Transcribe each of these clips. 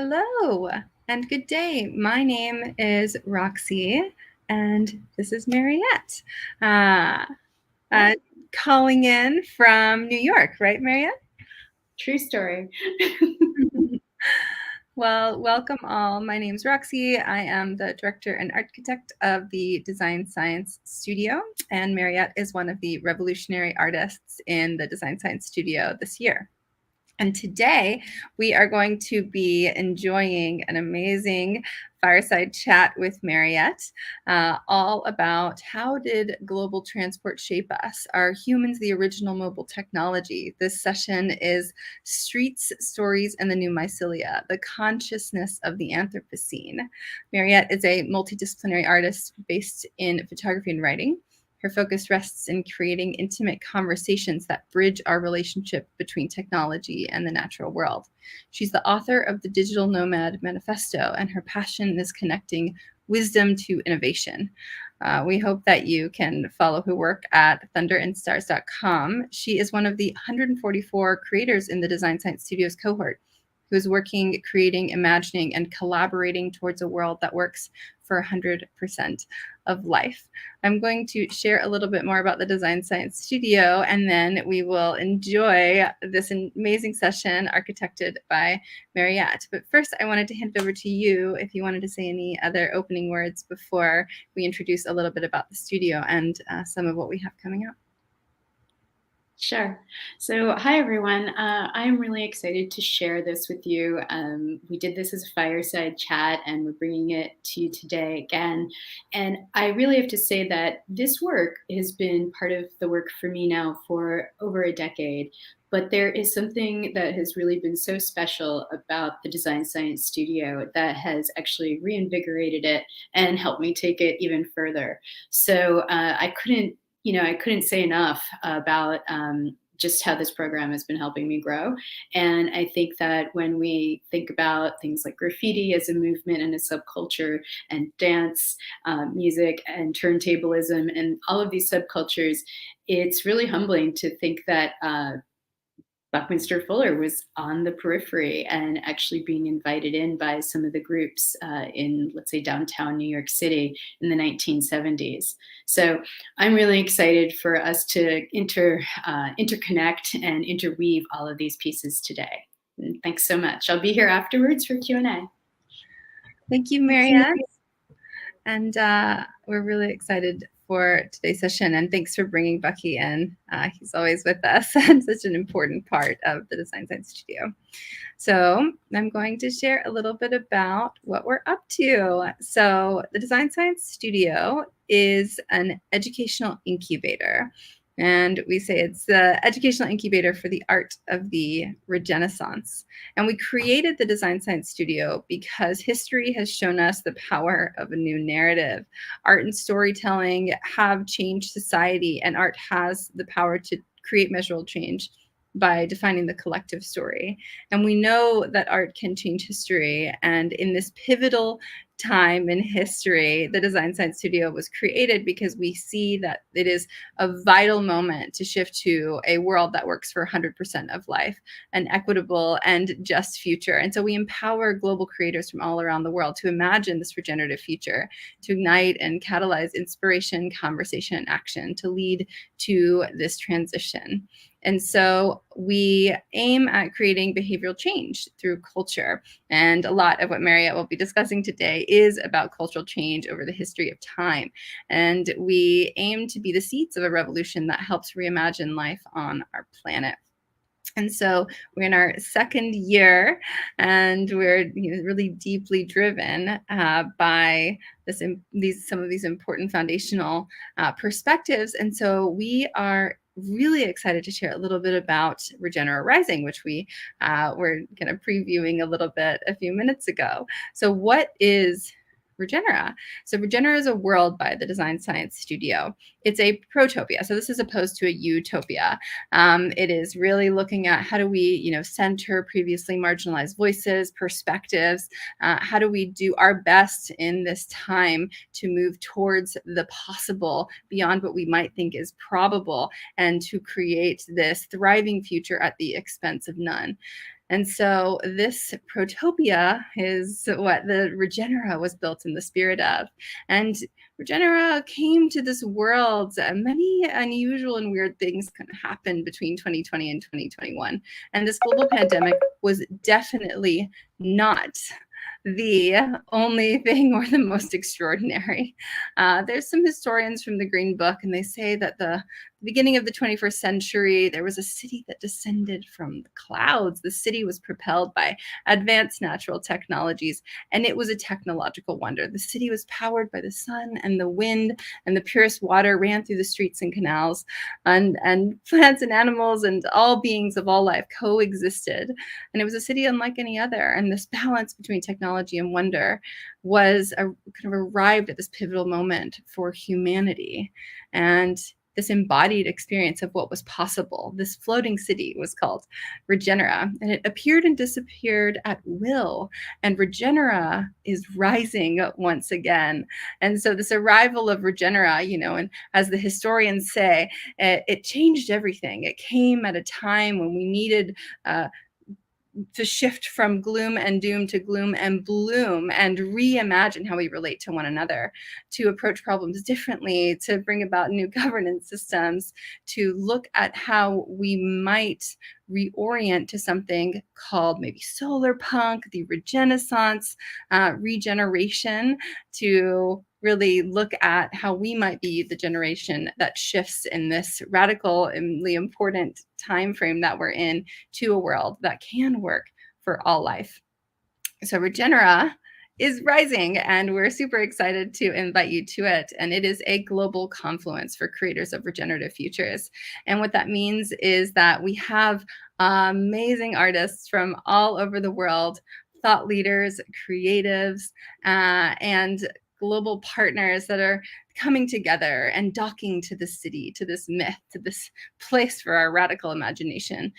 Hello and good day. My name is Roxy and this is Mariette. Calling in from New York, right, Mariette? True story. Well, welcome all. My name's Roxy. I am the director and architect of the Design Science Studio, and Mariette is one of the revolutionary artists in the Design Science Studio this year. And today we are going to be enjoying an amazing fireside chat with Mariette, all about how did global transport shape us? Are humans the original mobile technology? This session is Streets, Stories, and the New Mycelia, the consciousness of the Anthropocene. Mariette is a multidisciplinary artist based in photography and writing. Her focus rests in creating intimate conversations that bridge our relationship between technology and the natural world. She's the author of the Digital Nomad Manifesto, and her passion is connecting wisdom to innovation. We hope that you can follow her work at thunderandstars.com. She is one of the 144 creators in the Design Science Studios cohort, who's working, creating, imagining, and collaborating towards a world that works for 100% of life. I'm going to share a little bit more about the Design Science Studio, and then we will enjoy this amazing session architected by Mariette. But first, I wanted to hand it over to you if you wanted to say any other opening words before we introduce a little bit about the studio and some of what we have coming up. Sure. So, hi everyone. I'm really excited to share this with you. We did this as a fireside chat, and we're bringing it to you today again. And I really have to say that this work has been part of the work for me now for over a decade. But there is something that has really been so special about the Design Science Studio that has actually reinvigorated it and helped me take it even further. So I couldn't say enough about just how this program has been helping me grow. And I think that when we think about things like graffiti as a movement and a subculture, and dance, music, and turntablism, and all of these subcultures, it's really humbling to think that Buckminster Fuller was on the periphery and actually being invited in by some of the groups in, let's say, downtown New York City in the 1970s. So I'm really excited for us to interconnect and interweave all of these pieces today. And thanks so much. I'll be here afterwards for Q&A. Thank you, Mariette. And we're really excited for today's session, and thanks for bringing Bucky in. He's always with us and such an important part of the Design Science Studio. So I'm going to share a little bit about what we're up to. So the Design Science Studio is an educational incubator. And we say it's the educational incubator for the art of the Regenaissance. And we created the Design Science Studio because history has shown us the power of a new narrative. Art and storytelling have changed society, and art has the power to create measurable change by defining the collective story. And we know that art can change history. And in this pivotal time in history, the Design Science Studio was created because we see that it is a vital moment to shift to a world that works for 100% of life, an equitable and just future. And so we empower global creators from all around the world to imagine this regenerative future, to ignite and catalyze inspiration, conversation, and action to lead to this transition. And so we aim at creating behavioral change through culture. And a lot of what Mariette will be discussing today is about cultural change over the history of time. And we aim to be the seeds of a revolution that helps reimagine life on our planet. And so we're in our second year, and we're really deeply driven by some of these important foundational perspectives. And so we are really excited to share a little bit about Regenera Rising, which we were kind of previewing a little bit a few minutes ago. So what is Regenera? So Regenera is a world by the Design Science Studio. It's a protopia. So this is opposed to a utopia. It is really looking at how do we, center previously marginalized voices, perspectives. How do we do our best in this time to move towards the possible beyond what we might think is probable, and to create this thriving future at the expense of none. And so this protopia is what the Regenera was built in the spirit of. And Regenera came to this world. Many unusual and weird things kind of happened between 2020 and 2021. And this global pandemic was definitely not the only thing or the most extraordinary. There's some historians from the Green Book, and they say that the beginning of the 21st century, there was a city that descended from the clouds. The city was propelled by advanced natural technologies, and it was a technological wonder. The city was powered by the sun and the wind, and the purest water ran through the streets and canals, and plants and animals and all beings of all life coexisted. And it was a city unlike any other. And this balance between technology and wonder was kind of arrived at this pivotal moment for humanity. And this embodied experience of what was possible. This floating city was called Regenera, and it appeared and disappeared at will. And Regenera is rising once again. And so this arrival of Regenera, and as the historians say, it changed everything. It came at a time when we needed to shift from gloom and doom to gloom and bloom, and reimagine how we relate to one another, to approach problems differently, to bring about new governance systems, to look at how we might reorient to something called maybe solar punk, the Regenaissance, regeneration, to really look at how we might be the generation that shifts in this radically important time frame that we're in to a world that can work for all life. So Regenera is rising, and we're super excited to invite you to it. And it is a global confluence for creators of regenerative futures. And what that means is that we have amazing artists from all over the world, thought leaders, creatives, and global partners that are coming together and docking to the city, to this myth, to this place for our radical imagination.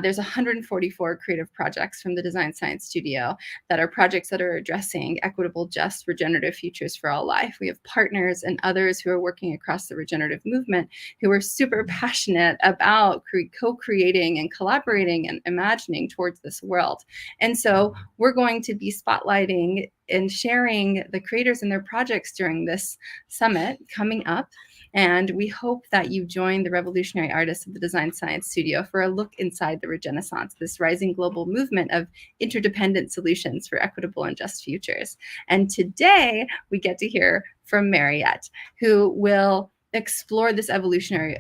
There's 144 creative projects from the Design Science Studio that are projects that are addressing equitable, just, regenerative futures for all life. We have partners and others who are working across the regenerative movement who are super passionate about co-creating and collaborating and imagining towards this world. And so we're going to be spotlighting and sharing the creators and their projects during this summit coming up. And we hope that you join the revolutionary artists of the Design Science Studio for a look inside the Regenaissance, this rising global movement of interdependent solutions for equitable and just futures. And today we get to hear from Mariette, who will explore this evolution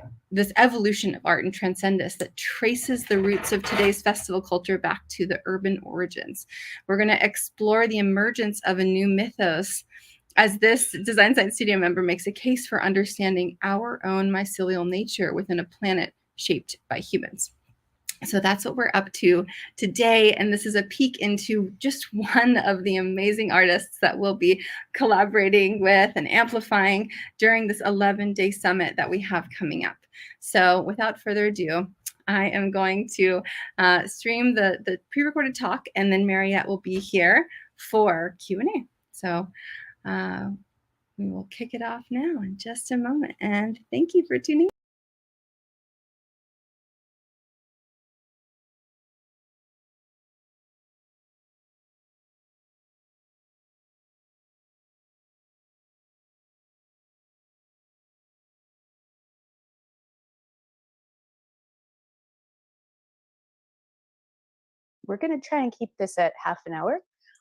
of art and transcendence that traces the roots of today's festival culture back to the urban origins. We're going to explore the emergence of a new mythos as this Design Science Studio member makes a case for understanding our own mycelial nature within a planet shaped by humans. So that's what we're up to today. And this is a peek into just one of the amazing artists that we'll be collaborating with and amplifying during this 11-day summit that we have coming up. So without further ado, I am going to stream the pre-recorded talk, and then Mariette will be here for Q&A. So we will kick it off now in just a moment. And thank you for tuning in. We're going to try and keep this at half an hour,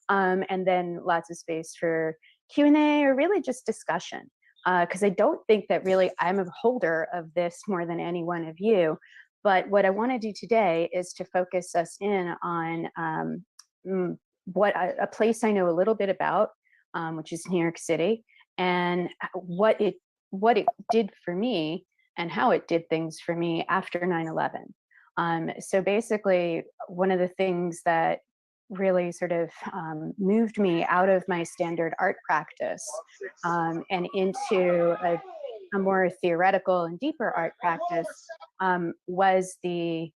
and then lots of space for Q&A or really just discussion, because I don't think that really I'm a holder of this more than any one of you. But what I want to do today is to focus us in on a place I know a little bit about, which is New York City, and what it did for me and how it did things for me after 9/11. So basically, one of the things that really sort of moved me out of my standard art practice and into a more theoretical and deeper art practice was the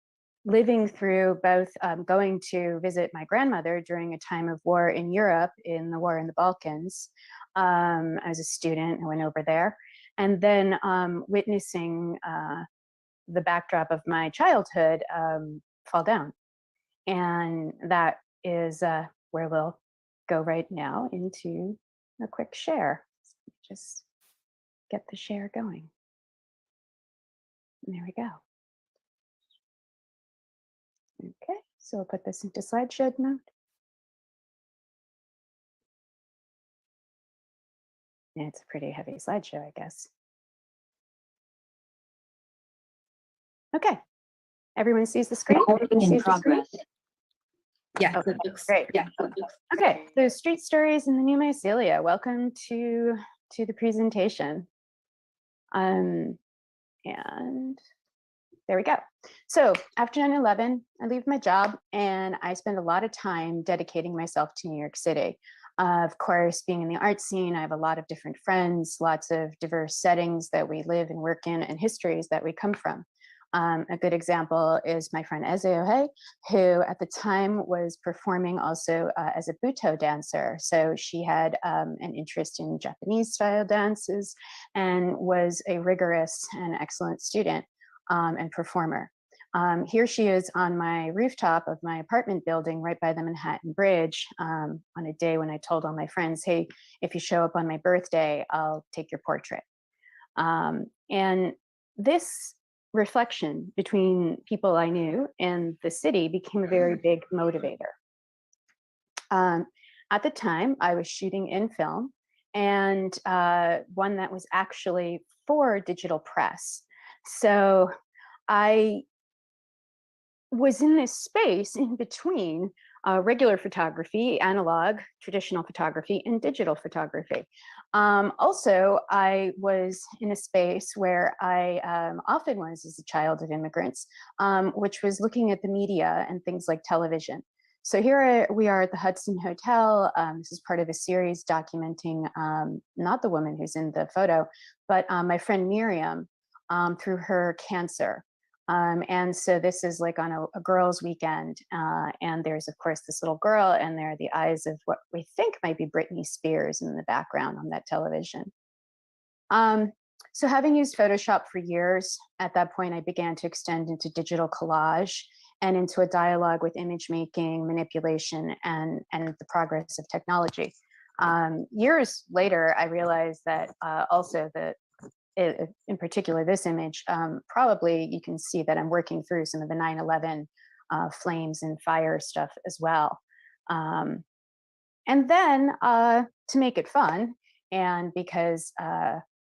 living through both going to visit my grandmother during a time of war in Europe, in the war in the Balkans. As a student, I went over there, and then witnessing the backdrop of my childhood fall down. And that is where we'll go right now into a quick share. Just get the share going. And there we go. Okay, so we'll put this into slideshow mode. And it's a pretty heavy slideshow, I guess. Okay, everyone sees the screen? In progress. Yeah, Okay, that looks great. Yeah. Okay, so street stories in the new mycelia. Welcome to the presentation. And there we go. So after 9/11, I leave my job and I spend a lot of time dedicating myself to New York City. Of course, being in the art scene, I have a lot of different friends, lots of diverse settings that we live and work in, and histories that we come from. A good example is my friend Eze Ohe, who at the time was performing also as a Buto dancer. So she had an interest in Japanese style dances and was a rigorous and excellent student and performer. Here she is on my rooftop of my apartment building right by the Manhattan Bridge on a day when I told all my friends, hey, if you show up on my birthday, I'll take your portrait. And this reflection between people I knew and the city became a very big motivator. At the time, I was shooting in film, and one that was actually for digital press. So I was in this space in between regular photography, analog, traditional photography, and digital photography. Also, I was in a space where I often was as a child of immigrants, which was looking at the media and things like television. So here we are at the Hudson Hotel. This is part of a series documenting not the woman who's in the photo, but my friend Miriam through her cancer. And so this is like on a girls' weekend, and there's of course this little girl, and there are the eyes of what we think might be Britney Spears in the background on that television. So having used Photoshop for years, at that point I began to extend into digital collage and into a dialogue with image making, manipulation, and the progress of technology. Years later, I realized that also that in particular, this image, probably you can see that I'm working through some of the 9/11 flames and fire stuff as well. And then to make it fun, and because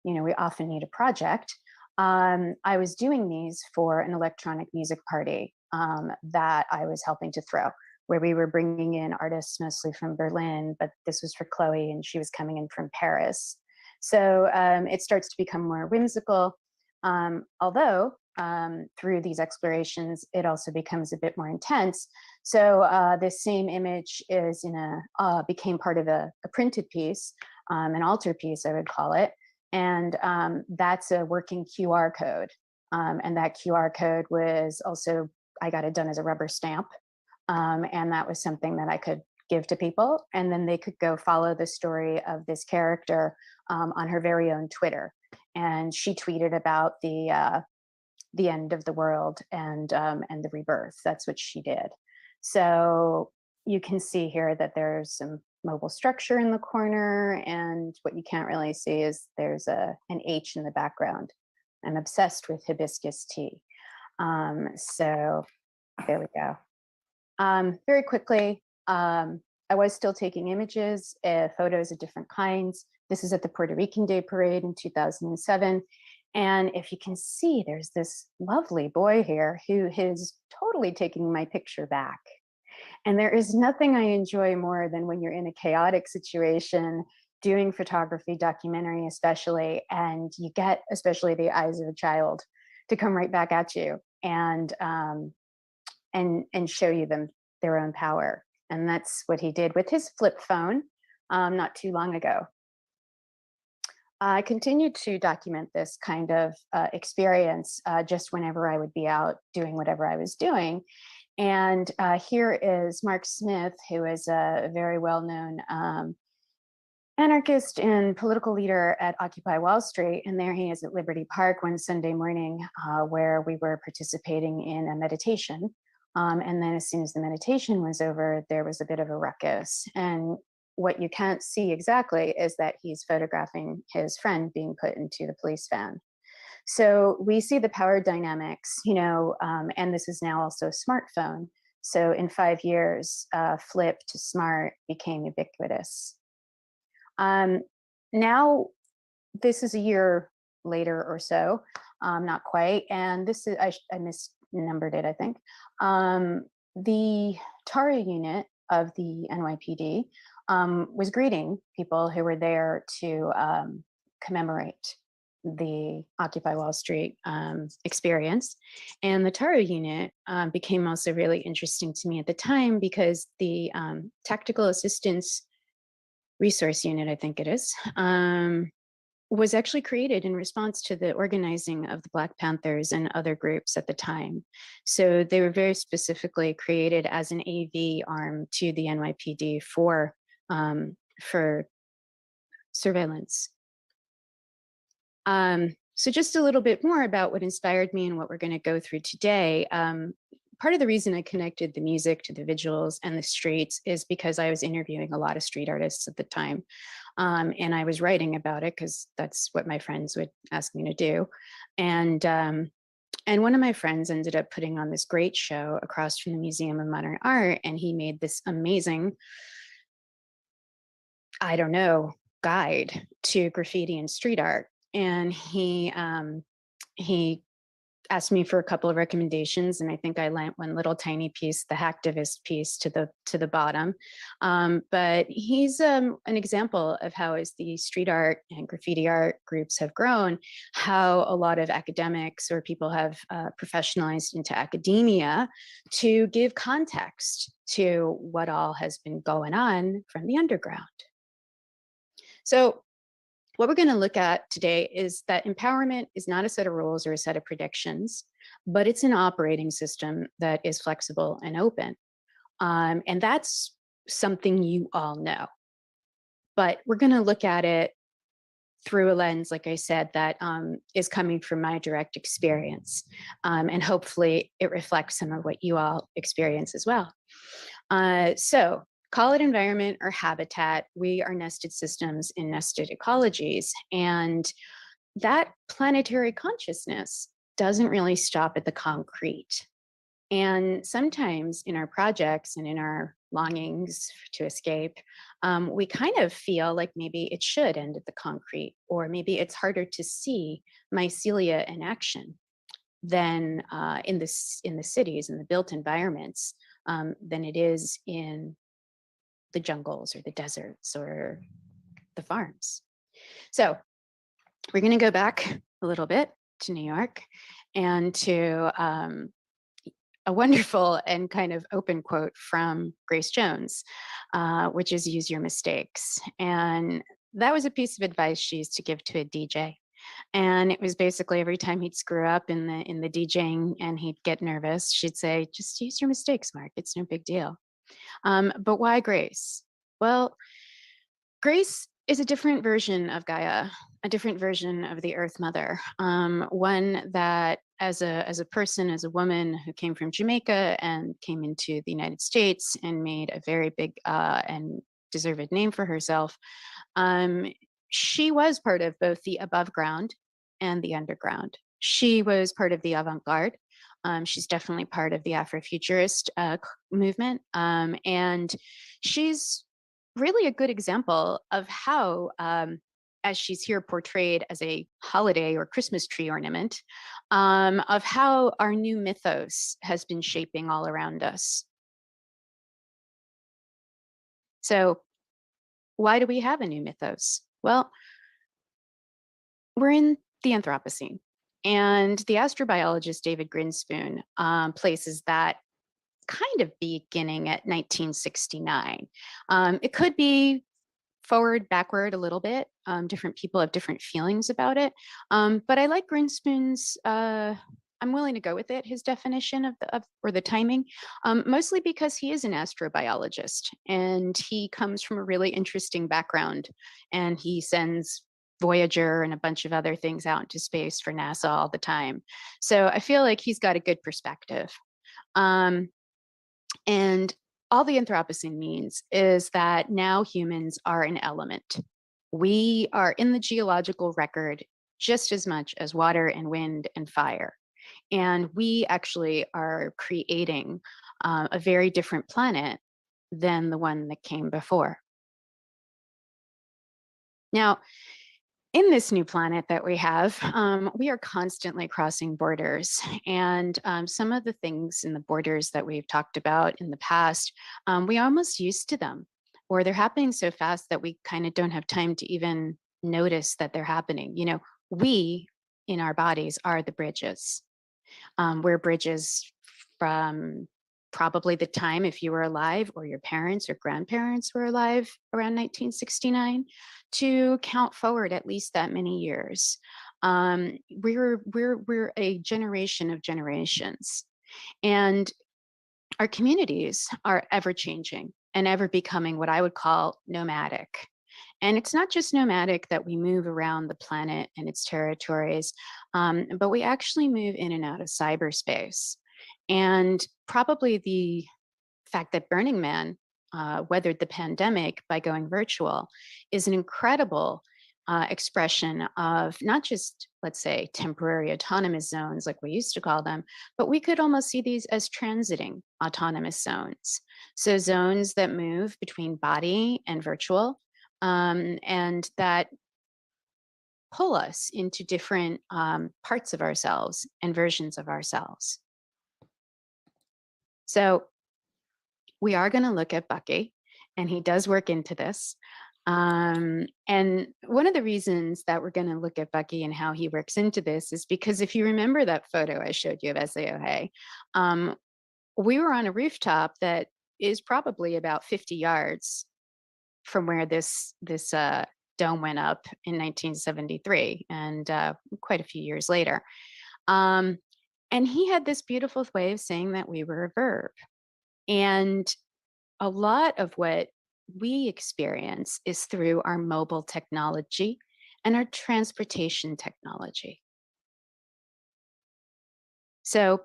we often need a project, I was doing these for an electronic music party that I was helping to throw, where we were bringing in artists mostly from Berlin, but this was for Chloe, and she was coming in from Paris. So it starts to become more whimsical, although through these explorations, it also becomes a bit more intense. So this same image is became part of a printed piece, an altarpiece, I would call it. And that's a working QR code. And that QR code was also, I got it done as a rubber stamp. And that was something that I could give to people, and then they could go follow the story of this character on her very own Twitter. And she tweeted about the end of the world and the rebirth. That's what she did. So you can see here that there's some mobile structure in the corner, and what you can't really see is there's an H in the background. I'm obsessed with hibiscus tea. So there we go. Very quickly, I was still taking images, photos of different kinds. This is at the Puerto Rican Day Parade in 2007. And if you can see, there's this lovely boy here who is totally taking my picture back. And there is nothing I enjoy more than when you're in a chaotic situation, doing photography, documentary especially, and you get especially the eyes of a child to come right back at you and show you their own power. And that's what he did with his flip phone not too long ago. I continued to document this kind of experience just whenever I would be out doing whatever I was doing. And here is Mark Smith, who is a very well-known anarchist and political leader at Occupy Wall Street. And there he is at Liberty Park one Sunday morning where we were participating in a meditation And then as soon as the meditation was over, there was a bit of a ruckus. And what you can't see exactly is that he's photographing his friend being put into the police van. So we see the power dynamics, and this is now also a smartphone. So in 5 years, flip to smart became ubiquitous. Now, this is a year later or so, not quite. And this is, I misnumbered it, I think. The Tara unit of the NYPD was greeting people who were there to commemorate the Occupy Wall Street experience. And the Tara unit became also really interesting to me at the time because the Tactical Assistance Resource Unit, I think it is, was actually created in response to the organizing of the Black Panthers and other groups at the time. So they were very specifically created as an AV arm to the NYPD for surveillance. So just a little bit more about what inspired me and what we're going to go through today. Part of the reason I connected the music to the visuals and the streets is because I was interviewing a lot of street artists at the time. And I was writing about it because that's what my friends would ask me to do. And one of my friends ended up putting on this great show across from the Museum of Modern Art. And he made this amazing, guide to graffiti and street art. And he asked me for a couple of recommendations, and I think I lent one little tiny piece, the hacktivist piece, to the bottom. But he's an example of how, as the street art and graffiti art groups have grown, how a lot of academics or people have professionalized into academia to give context to what all has been going on from the underground. So what we're going to look at today is that empowerment is not a set of rules or a set of predictions, but it's an operating system that is flexible and open. And that's something you all know. But we're going to look at it through a lens, like I said, that is coming from my direct experience. And hopefully it reflects some of what you all experience as well. So call it environment or habitat, we are nested systems in nested ecologies. And that planetary consciousness doesn't really stop at the concrete. And sometimes in our projects and in our longings to escape, we kind of feel like maybe it should end at the concrete, or maybe it's harder to see mycelia in action than in the cities, in the built environments, than it is in the jungles or the deserts or the farms. So we're going to go back a little bit to New York and to a wonderful and kind of open quote from Grace Jones, which is use your mistakes. And that was a piece of advice she used to give to a DJ. And it was basically every time he'd screw up in the DJing and he'd get nervous, she'd say, just use your mistakes, Mark. It's no big deal. But why Grace? Well, Grace is a different version of Gaia, a different version of the Earth Mother, one that as a person, as a woman who came from Jamaica and came into the United States and made a very big and deserved name for herself, she was part of both the above ground and the underground. She was part of the avant-garde. She's definitely part of the Afrofuturist movement. And she's really a good example of how, as she's here portrayed as a holiday or Christmas tree ornament, of how our new mythos has been shaping all around us. So why do we have a new mythos? Well, we're in the Anthropocene. And the astrobiologist David Grinspoon places that kind of beginning at 1969. It could be forward, backward a little bit. Different people have different feelings about it. But I like Grinspoon's, I'm willing to go with it, his definition of the timing, mostly because he is an astrobiologist and he comes from a really interesting background, and he sends Voyager and a bunch of other things out into space for NASA all the time. So I feel like he's got a good perspective. And all the Anthropocene means is that now humans are an element. We are in the geological record just as much as water and wind and fire. And we actually are creating a very different planet than the one that came before. Now, in this new planet that we have, we are constantly crossing borders. And some of the things in the borders that we've talked about in the past, we almost used to them, or they're happening so fast that we kind of don't have time to even notice that they're happening. You know, we in our bodies are the bridges. We're bridges from probably the time if you were alive or your parents or grandparents were alive around 1969 to count forward at least that many years. We're a generation of generations, and our communities are ever changing and ever becoming what I would call nomadic. And it's not just nomadic that we move around the planet and its territories, but we actually move in and out of cyberspace. And probably the fact that Burning Man weathered the pandemic by going virtual is an incredible expression of not just, let's say, temporary autonomous zones like we used to call them, but we could almost see these as transiting autonomous zones. So zones that move between body and virtual, and that pull us into different parts of ourselves and versions of ourselves. So we are going to look at Bucky, and he does work into this. And one of the reasons that we're going to look at Bucky and how he works into this is because if you remember that photo I showed you of SAOH, we were on a rooftop that is probably about 50 yards from where this dome went up in 1973 and quite a few years later. And he had this beautiful way of saying that we were a verb. And a lot of what we experience is through our mobile technology and our transportation technology. So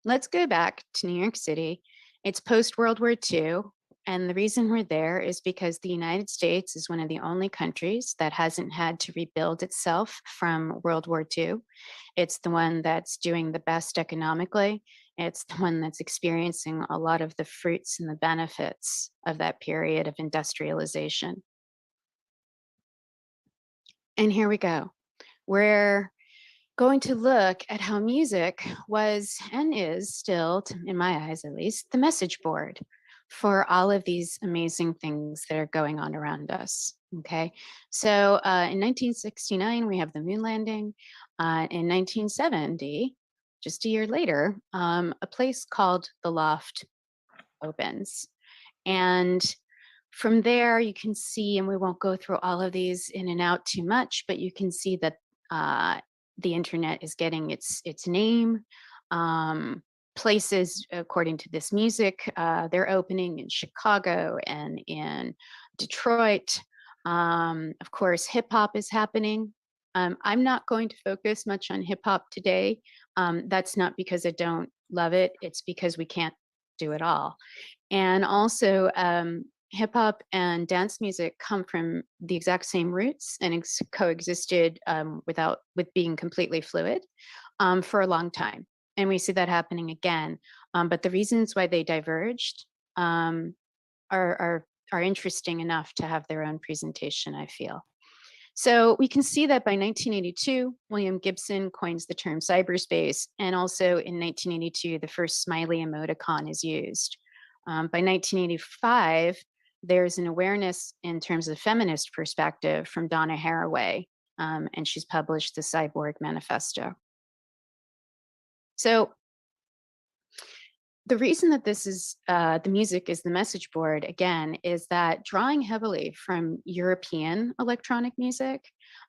let's go back to New York City. It's post-World War II. And the reason we're there is because the United States is one of the only countries that hasn't had to rebuild itself from World War II. It's the one that's doing the best economically. It's the one that's experiencing a lot of the fruits and the benefits of that period of industrialization. And here we go. We're going to look at how music was and is still, in my eyes at least, the message board for all of these amazing things that are going on around us. Okay, so in 1969, we have the moon landing. In 1970, just a year later, a place called the Loft opens. And from there, you can see, and we won't go through all of these in and out too much, but you can see that the internet is getting its name. Places, according to this music, they're opening in Chicago and in Detroit. Of course, hip hop is happening. I'm not going to focus much on hip hop today. That's not because I don't love it. It's because we can't do it all. And also, hip hop and dance music come from the exact same roots and coexisted with being completely fluid for a long time. And we see that happening again. But the reasons why they diverged are interesting enough to have their own presentation, I feel. So we can see that by 1982, William Gibson coins the term cyberspace. And also in 1982, the first smiley emoticon is used. By 1985, there's an awareness in terms of feminist perspective from Donna Haraway, and she's published the Cyborg Manifesto. So the reason that this is, the music is the message board, again, is that drawing heavily from European electronic music,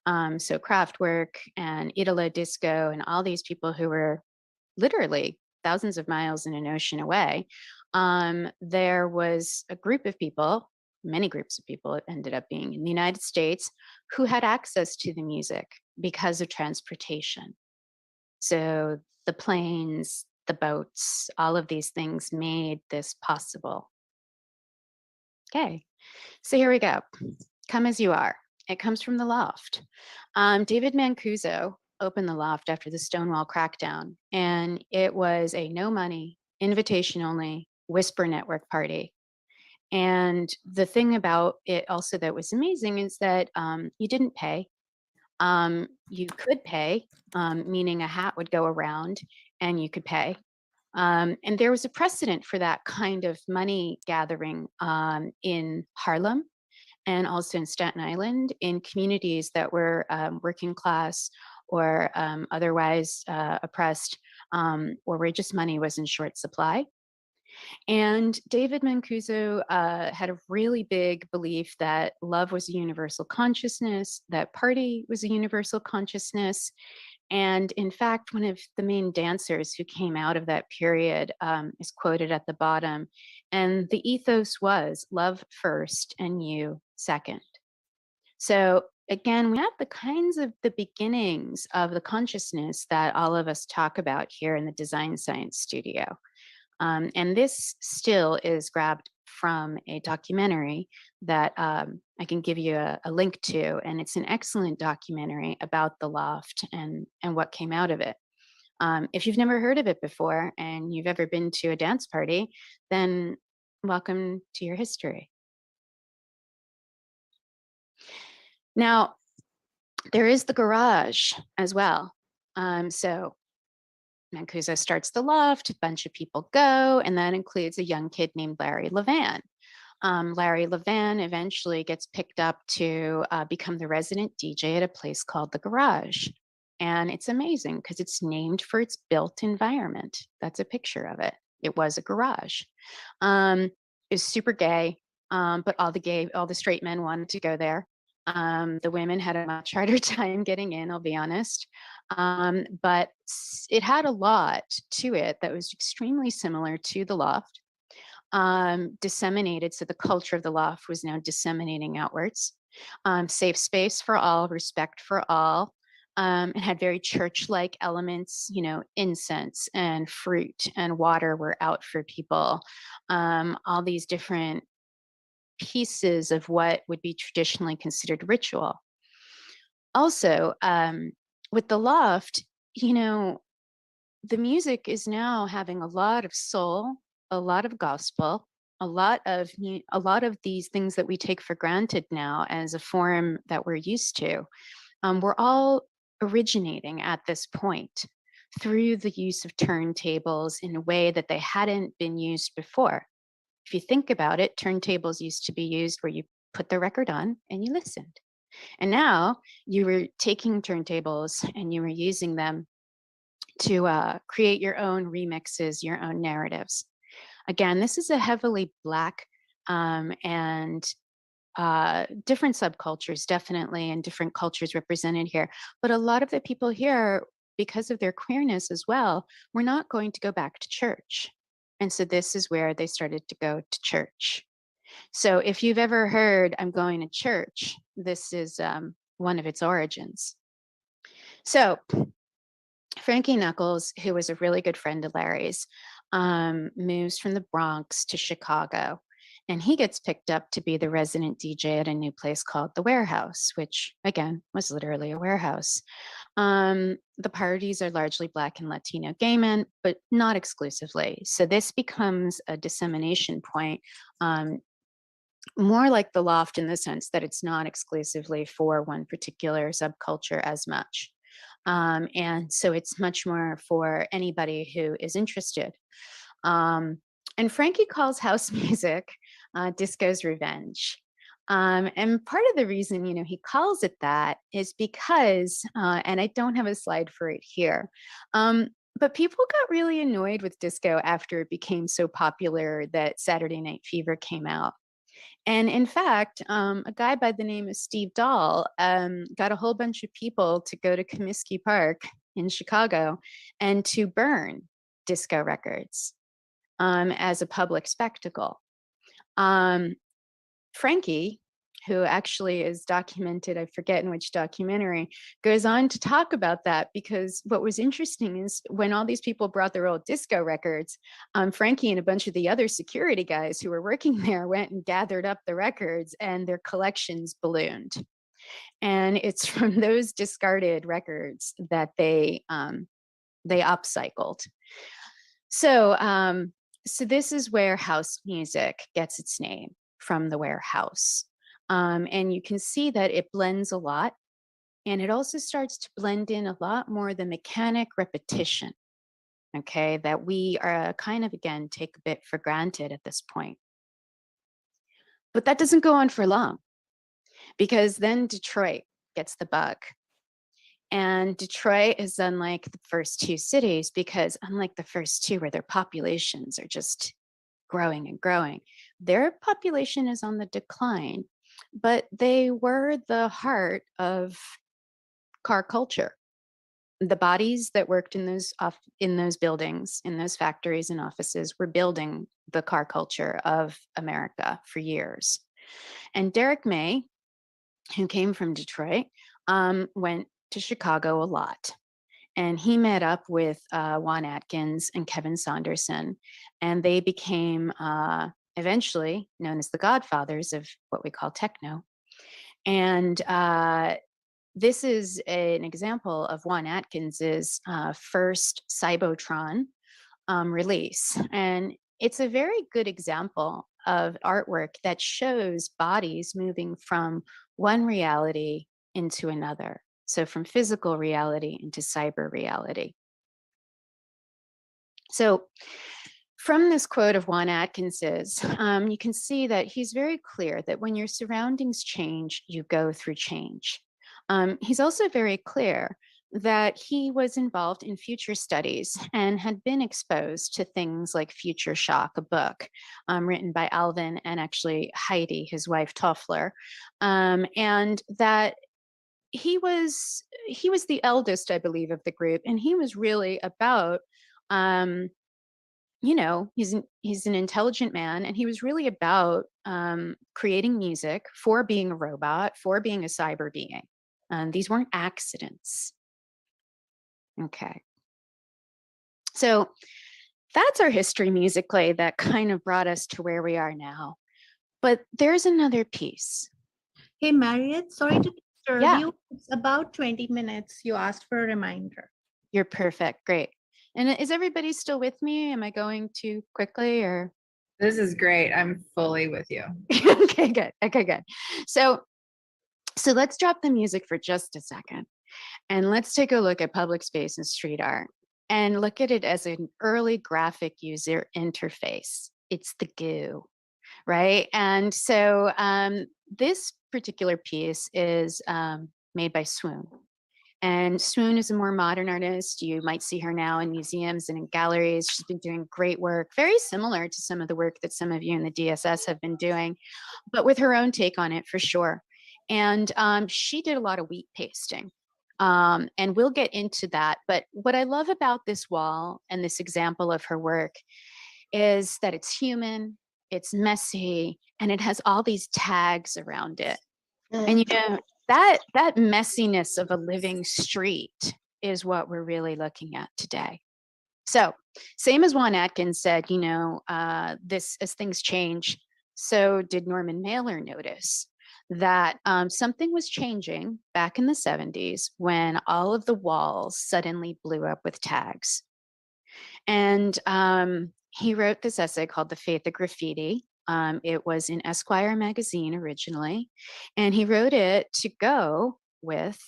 so Kraftwerk and Italo Disco and all these people who were literally thousands of miles in an ocean away, there was a group of people, many groups of people it ended up being in the United States, who had access to the music because of transportation. So the planes, the boats, all of these things made this possible. Okay, so here we go. Come as you are. It comes from the Loft. David Mancuso opened the Loft after the Stonewall crackdown, and it was a no money, invitation only, whisper network party. And the thing about it also that was amazing is that you didn't pay. You could pay, meaning a hat would go around and you could pay. And there was a precedent for that kind of money gathering in Harlem and also in Staten Island in communities that were working class or otherwise oppressed, or where just money was in short supply. And David Mancuso had a really big belief that love was a universal consciousness, that party was a universal consciousness. And in fact, one of the main dancers who came out of that period is quoted at the bottom. And the ethos was love first and you second. So again, we have the kinds of the beginnings of the consciousness that all of us talk about here in the Design Science Studio. And this still is grabbed from a documentary that I can give you a link to, and it's an excellent documentary about the Loft and what came out of it. If you've never heard of it before and you've ever been to a dance party, then welcome to your history. Now, there is the garage as well. So Mancuso starts the Loft, a bunch of people go, and that includes a young kid named Larry Levan. Larry Levan eventually gets picked up to become the resident DJ at a place called the Garage. And it's amazing because it's named for its built environment. That's a picture of it. It was a garage. It was super gay, but all the straight men wanted to go there. The women had a much harder time getting in, I'll be honest. But it had a lot to it that was extremely similar to the Loft, disseminated. So the culture of the Loft was now disseminating outwards. Safe space for all, respect for all. It had very church-like elements, you know, incense and fruit and water were out for people. All these different pieces of what would be traditionally considered ritual. Also, with the Loft, you know, the music is now having a lot of soul, a lot of gospel, a lot of these things that we take for granted now as a form that we're used to. We're all originating at this point through the use of turntables in a way that they hadn't been used before. If you think about it, turntables used to be used where you put the record on and you listened. And now you were taking turntables and you were using them to create your own remixes, your own narratives. Again, this is a heavily Black and different subcultures, definitely, and different cultures represented here. But a lot of the people here, because of their queerness as well, were not going to go back to church. And so this is where they started to go to church. So if you've ever heard, I'm going to church, this is one of its origins. So Frankie Knuckles, who was a really good friend of Larry's, moves from the Bronx to Chicago. And he gets picked up to be the resident DJ at a new place called The Warehouse, which again was literally a warehouse. The parties are largely Black and Latino gay men, but not exclusively. So this becomes a dissemination point, more like the Loft in the sense that it's not exclusively for one particular subculture as much. And so it's much more for anybody who is interested. And Frankie calls house music disco's revenge. And part of the reason, you know, he calls it that is because, and I don't have a slide for it here, but people got really annoyed with disco after it became so popular that Saturday Night Fever came out. And in fact, a guy by the name of Steve Dahl got a whole bunch of people to go to Comiskey Park in Chicago and to burn disco records as a public spectacle. Frankie who actually is documented, I forget in which documentary, goes on to talk about that, because what was interesting is when all these people brought their old disco records, Frankie and a bunch of the other security guys who were working there went and gathered up the records, and their collections ballooned. And it's from those discarded records that they upcycled. So, so this is where house music gets its name, from the warehouse. And you can see that it blends a lot, and it also starts to blend in a lot more the mechanic repetition, okay, that we are kind of, again, take a bit for granted at this point. But that doesn't go on for long, because then Detroit gets the bug. And Detroit is unlike the first two cities, because unlike the first two where their populations are just growing and growing, their population is on the decline, but they were the heart of car culture. The bodies that worked in those buildings, in those factories and offices, were building the car culture of America for years. And Derek May, who came from Detroit, went to Chicago a lot. And he met up with Juan Atkins and Kevin Saunderson, and they became eventually known as the godfathers of what we call techno. And this is an example of Juan Atkins's first Cybotron release. And it's a very good example of artwork that shows bodies moving from one reality into another. So from physical reality into cyber reality. So from this quote of Juan Atkins's, you can see that he's very clear that when your surroundings change, you go through change. He's also very clear that he was involved in future studies and had been exposed to things like Future Shock, a book written by Alvin and actually Heidi, his wife Toffler, and that he was the eldest, I believe, of the group, and he was really about, you know, he's an intelligent man, and he was really about creating music for being a robot, for being a cyber being. These weren't accidents. Okay. So that's our history musically that kind of brought us to where we are now. But there's another piece. Hey, Mariette, sorry to disturb Yeah. you. It's about 20 minutes. You asked for a reminder. You're perfect. Great. And is everybody still with me? Am I going too quickly, or? This is great. I'm fully with you. Okay, good. Okay, good. So let's drop the music for just a second, and let's take a look at public space and street art and look at it as an early graphic user interface. It's the goo, right? And so this particular piece is made by Swoon. And Swoon is a more modern artist. You might see her now in museums and in galleries. She's been doing great work, very similar to some of the work that some of you in the DSS have been doing, but with her own take on it for sure. And she did a lot of wheat pasting. And we'll get into that. But what I love about this wall and this example of her work is that it's human, it's messy, and it has all these tags around it. And you know, that messiness of a living street is what we're really looking at today. So same as Juan Atkins said, you know, this, as things change, so did Norman Mailer notice that something was changing back in the 70s when all of the walls suddenly blew up with tags. And he wrote this essay called The Faith of Graffiti. It was in Esquire magazine originally, and he wrote it to go with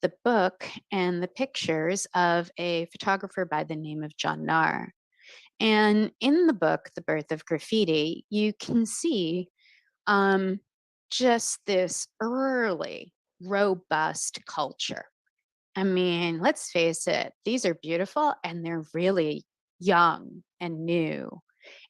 the book and the pictures of a photographer by the name of John Nahr. And in the book, The Birth of Graffiti, you can see just this early, robust culture. I mean, let's face it, these are beautiful and they're really young and new.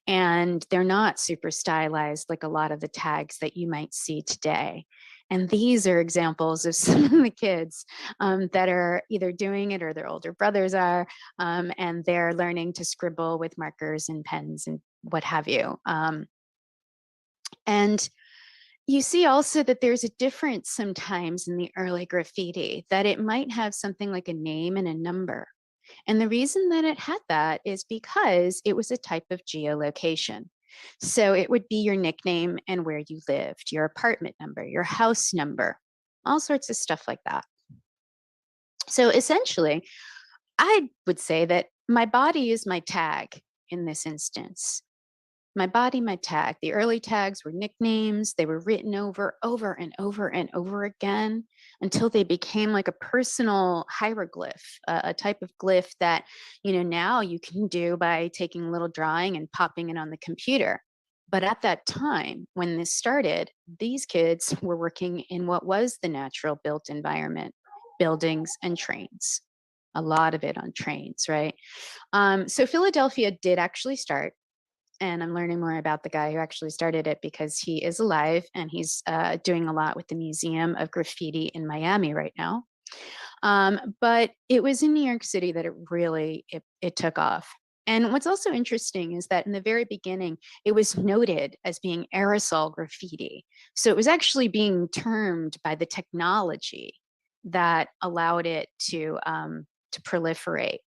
And they're not super stylized like a lot of the tags that you might see today. And these are examples of some of the kids that are either doing it or their older brothers are, and they're learning to scribble with markers and pens and what have you. And you see also that there's a difference sometimes in the early graffiti, that it might have something like a name and a number. And the reason that it had that is because it was a type of geolocation. So it would be your nickname and where you lived, your apartment number, your house number, all sorts of stuff like that. So essentially, I would say that my body is my tag in this instance. My body, my tag. The early tags were nicknames. They were written over and over and over again until they became like a personal hieroglyph, a type of glyph that, now you can do by taking a little drawing and popping it on the computer. But at that time, when this started, these kids were working in what was the natural built environment, buildings and trains. A lot of it on trains, right? So Philadelphia did actually start. And I'm learning more about the guy who actually started it because he is alive and he's doing a lot with the Museum of Graffiti in Miami right now. But it was in New York City that it took off. And what's also interesting is that in the very beginning, it was noted as being aerosol graffiti. So it was actually being termed by the technology that allowed it to proliferate.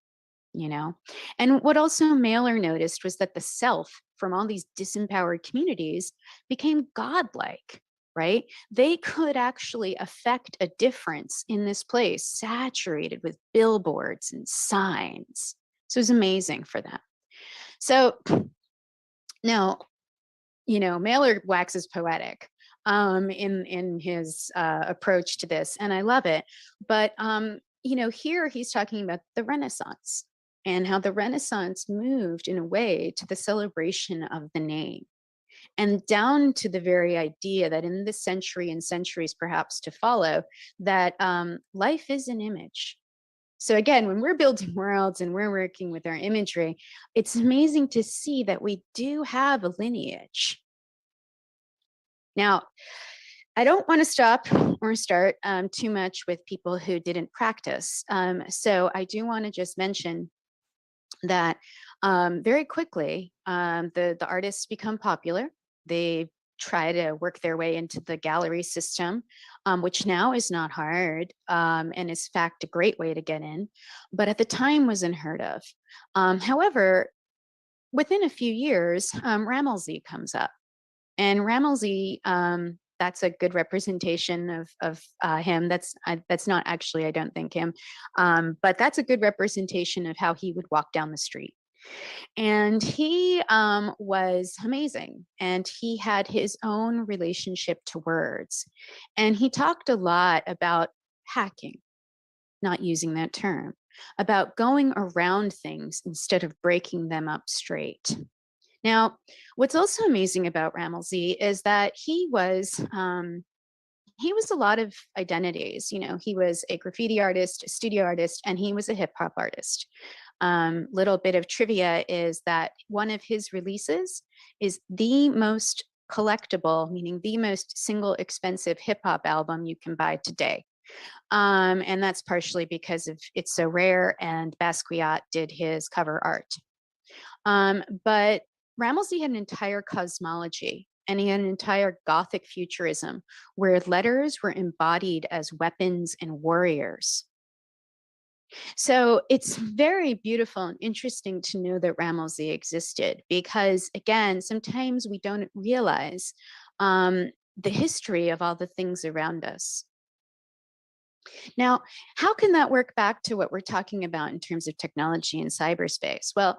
And what also Mailer noticed was that the self from all these disempowered communities became godlike, right? They could actually affect a difference in this place saturated with billboards and signs. So it was amazing for them. So now, Mailer waxes poetic in his approach to this, and I love it. But here he's talking about the Renaissance and how the Renaissance moved in a way to the celebration of the name and down to the very idea that in this century and centuries perhaps to follow, that life is an image. So again, when we're building worlds and we're working with our imagery, it's amazing to see that we do have a lineage. Now, I don't want to stop or start too much with people who didn't practice. So I do want to just mention that very quickly, the artists become popular. They try to work their way into the gallery system, which now is not hard and is in fact a great way to get in, but at the time was unheard of. However, within a few years, Rammellzee comes up, and Rammellzee, that's a good representation of him. That's not actually, I don't think, him, but that's a good representation of how he would walk down the street. And he was amazing, and he had his own relationship to words. And he talked a lot about hacking, not using that term, about going around things instead of breaking them up straight. Now, what's also amazing about Rammellzee is that he was a lot of identities. He was a graffiti artist, a studio artist, and he was a hip hop artist. Little bit of trivia is that one of his releases is the most collectible, meaning the most single expensive hip hop album you can buy today. And that's partially because of it's so rare, and Basquiat did his cover art. But Rammellzee had an entire cosmology, and he had an entire Gothic futurism where letters were embodied as weapons and warriors. So it's very beautiful and interesting to know that Rammellzee existed because, again, sometimes we don't realize the history of all the things around us. Now, how can that work back to what we're talking about in terms of technology and cyberspace? Well,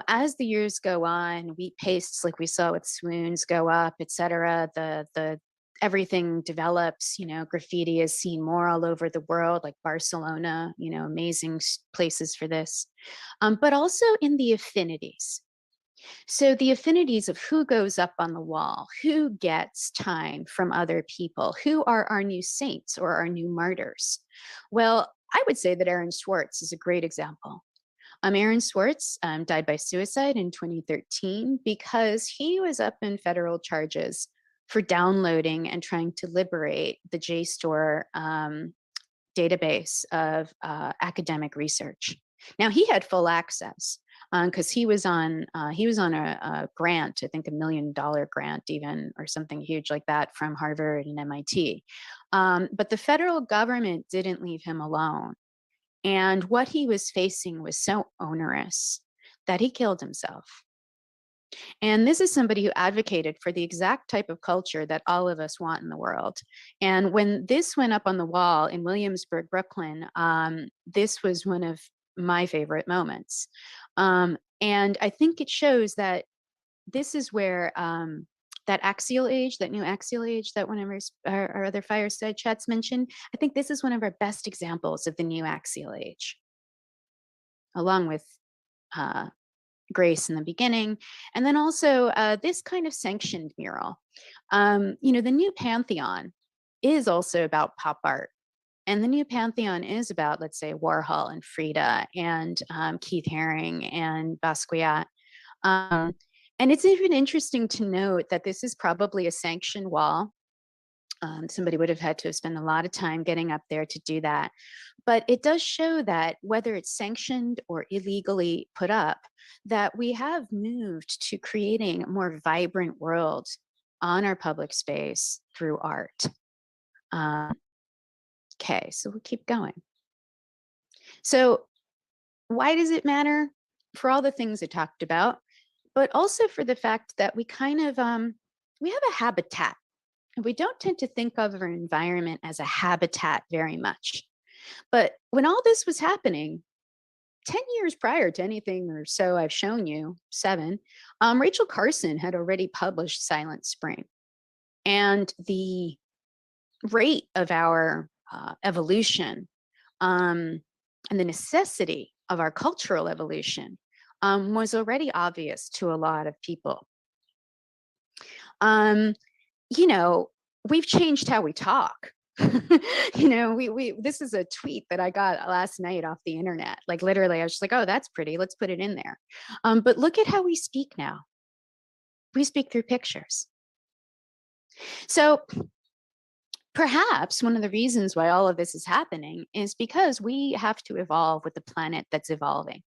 as the years go on, wheat pastes, like we saw with swoons, go up, et cetera. The everything develops. Graffiti is seen more all over the world, like Barcelona. Amazing places for this, but also in the affinities. So the affinities of who goes up on the wall, who gets time from other people, who are our new saints or our new martyrs. Well, I would say that Aaron Schwartz is a great example. Aaron Schwartz died by suicide in 2013 because he was up in federal charges for downloading and trying to liberate the JSTOR database of academic research. Now, he had full access. because he was on a grant, I think $1 million grant even, or something huge like that from Harvard and MIT. But the federal government didn't leave him alone. And what he was facing was so onerous that he killed himself. And this is somebody who advocated for the exact type of culture that all of us want in the world. And when this went up on the wall in Williamsburg, Brooklyn, this was one of my favorite moments. And I think it shows that this is where that axial age, that new axial age that one of our other fireside chats mentioned, I think this is one of our best examples of the new axial age, along with grace in the beginning. And then also this kind of sanctioned mural. The new Pantheon is also about pop art. And the new Pantheon is about, let's say, Warhol and Frida and Keith Haring and Basquiat. And it's even interesting to note that this is probably a sanctioned wall. Somebody would have had to have spent a lot of time getting up there to do that. But it does show that whether it's sanctioned or illegally put up, that we have moved to creating a more vibrant world on our public space through art. Okay, so we'll keep going. So why does it matter? For all the things I talked about, but also for the fact that we kind of, we have a habitat. We don't tend to think of our environment as a habitat very much. But when all this was happening, 10 years prior to anything or so I've shown you, 7, Rachel Carson had already published Silent Spring. And the rate of our evolution and the necessity of our cultural evolution was already obvious to a lot of people. We've changed how we talk. This is a tweet that I got last night off the internet. Like literally, I was just like, oh, that's pretty. Let's put it in there. But look at how we speak now. We speak through pictures. So perhaps one of the reasons why all of this is happening is because we have to evolve with the planet that's evolving.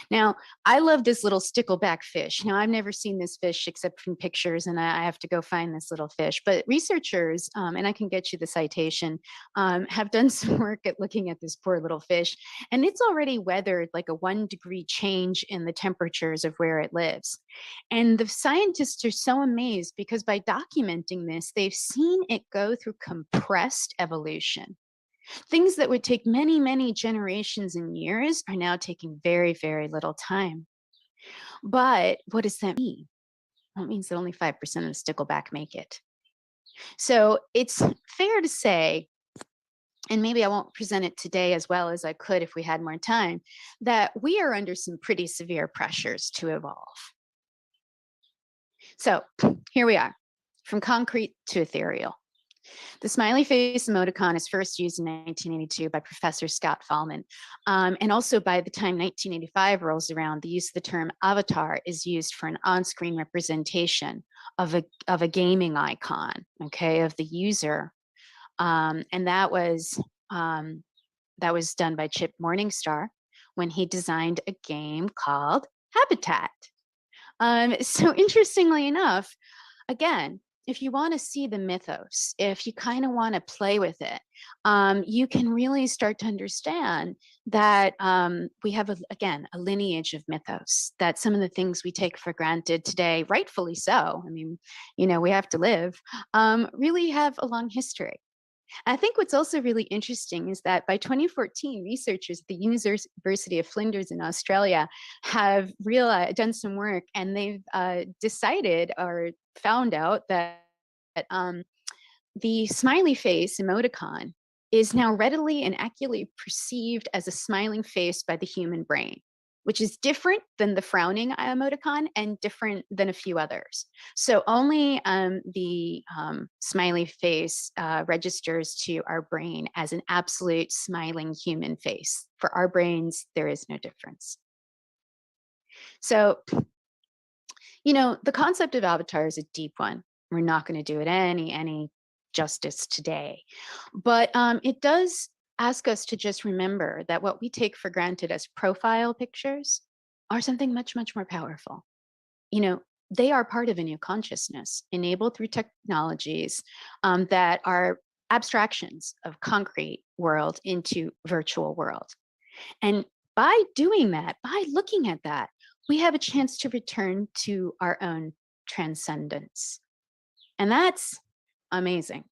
Now, I love this little stickleback fish. Now, I've never seen this fish except from pictures, and I have to go find this little fish. But researchers, and I can get you the citation, have done some work at looking at this poor little fish, and it's already weathered like a 1-degree change in the temperatures of where it lives. And the scientists are so amazed because by documenting this, they've seen it go through compressed evolution. Things that would take many, many generations and years are now taking very, very little time. But what does that mean? Well, it means that only 5% of the stickleback make it. So it's fair to say, and maybe I won't present it today as well as I could if we had more time, that we are under some pretty severe pressures to evolve. So here we are, from concrete to ethereal. The smiley face emoticon is first used in 1982 by Professor Scott Fahlman. And also by the time 1985 rolls around, the use of the term avatar is used for an on-screen representation of a gaming icon, okay, of the user. And that was done by Chip Morningstar when he designed a game called Habitat. So interestingly enough, again, if you want to see the mythos, if you kind of want to play with it, you can really start to understand that we have, again, a lineage of mythos, that some of the things we take for granted today, rightfully so, I mean, we have to live, really have a long history. I think what's also really interesting is that by 2014, researchers at the University of Flinders in Australia have done some work, and they've decided or found out that the smiley face emoticon is now readily and accurately perceived as a smiling face by the human brain, which is different than the frowning emoticon and different than a few others. So only the smiley face registers to our brain as an absolute smiling human face. For our brains, there is no difference. So, the concept of avatar is a deep one. We're not going to do it any justice today. But it does ask us to just remember that what we take for granted as profile pictures are something much, much more powerful. They are part of a new consciousness enabled through technologies that are abstractions of concrete world into virtual world. And by doing that, by looking at that, we have a chance to return to our own transcendence. And that's amazing,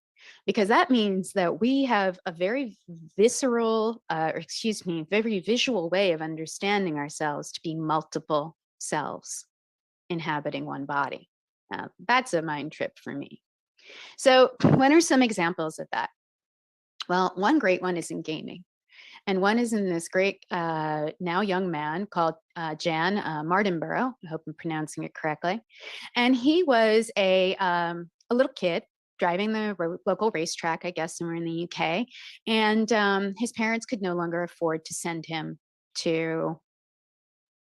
because that means that we have a very visceral, very visual way of understanding ourselves to be multiple selves inhabiting one body. That's a mind trip for me. So what are some examples of that? Well, one great one is in gaming. And one is in this great now young man called Jan Mardenborough. I hope I'm pronouncing it correctly. And he was a little kid driving the local racetrack, I guess, somewhere in the UK. And his parents could no longer afford to send him to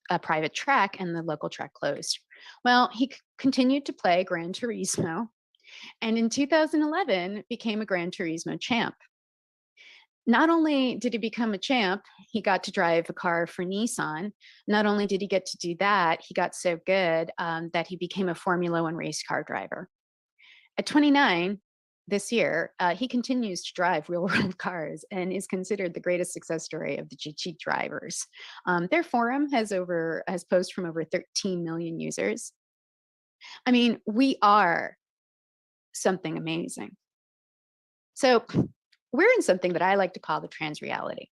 a private track, and the local track closed. Well, he continued to play Gran Turismo, and in 2011 became a Gran Turismo champ. Not only did he become a champ, he got to drive a car for Nissan. Not only did he get to do that, he got so good that he became a Formula One race car driver. At 29 this year, he continues to drive real world cars and is considered the greatest success story of the GT drivers. Their forum has posts from over 13 million users. I mean, we are something amazing. So we're in something that I like to call the trans reality.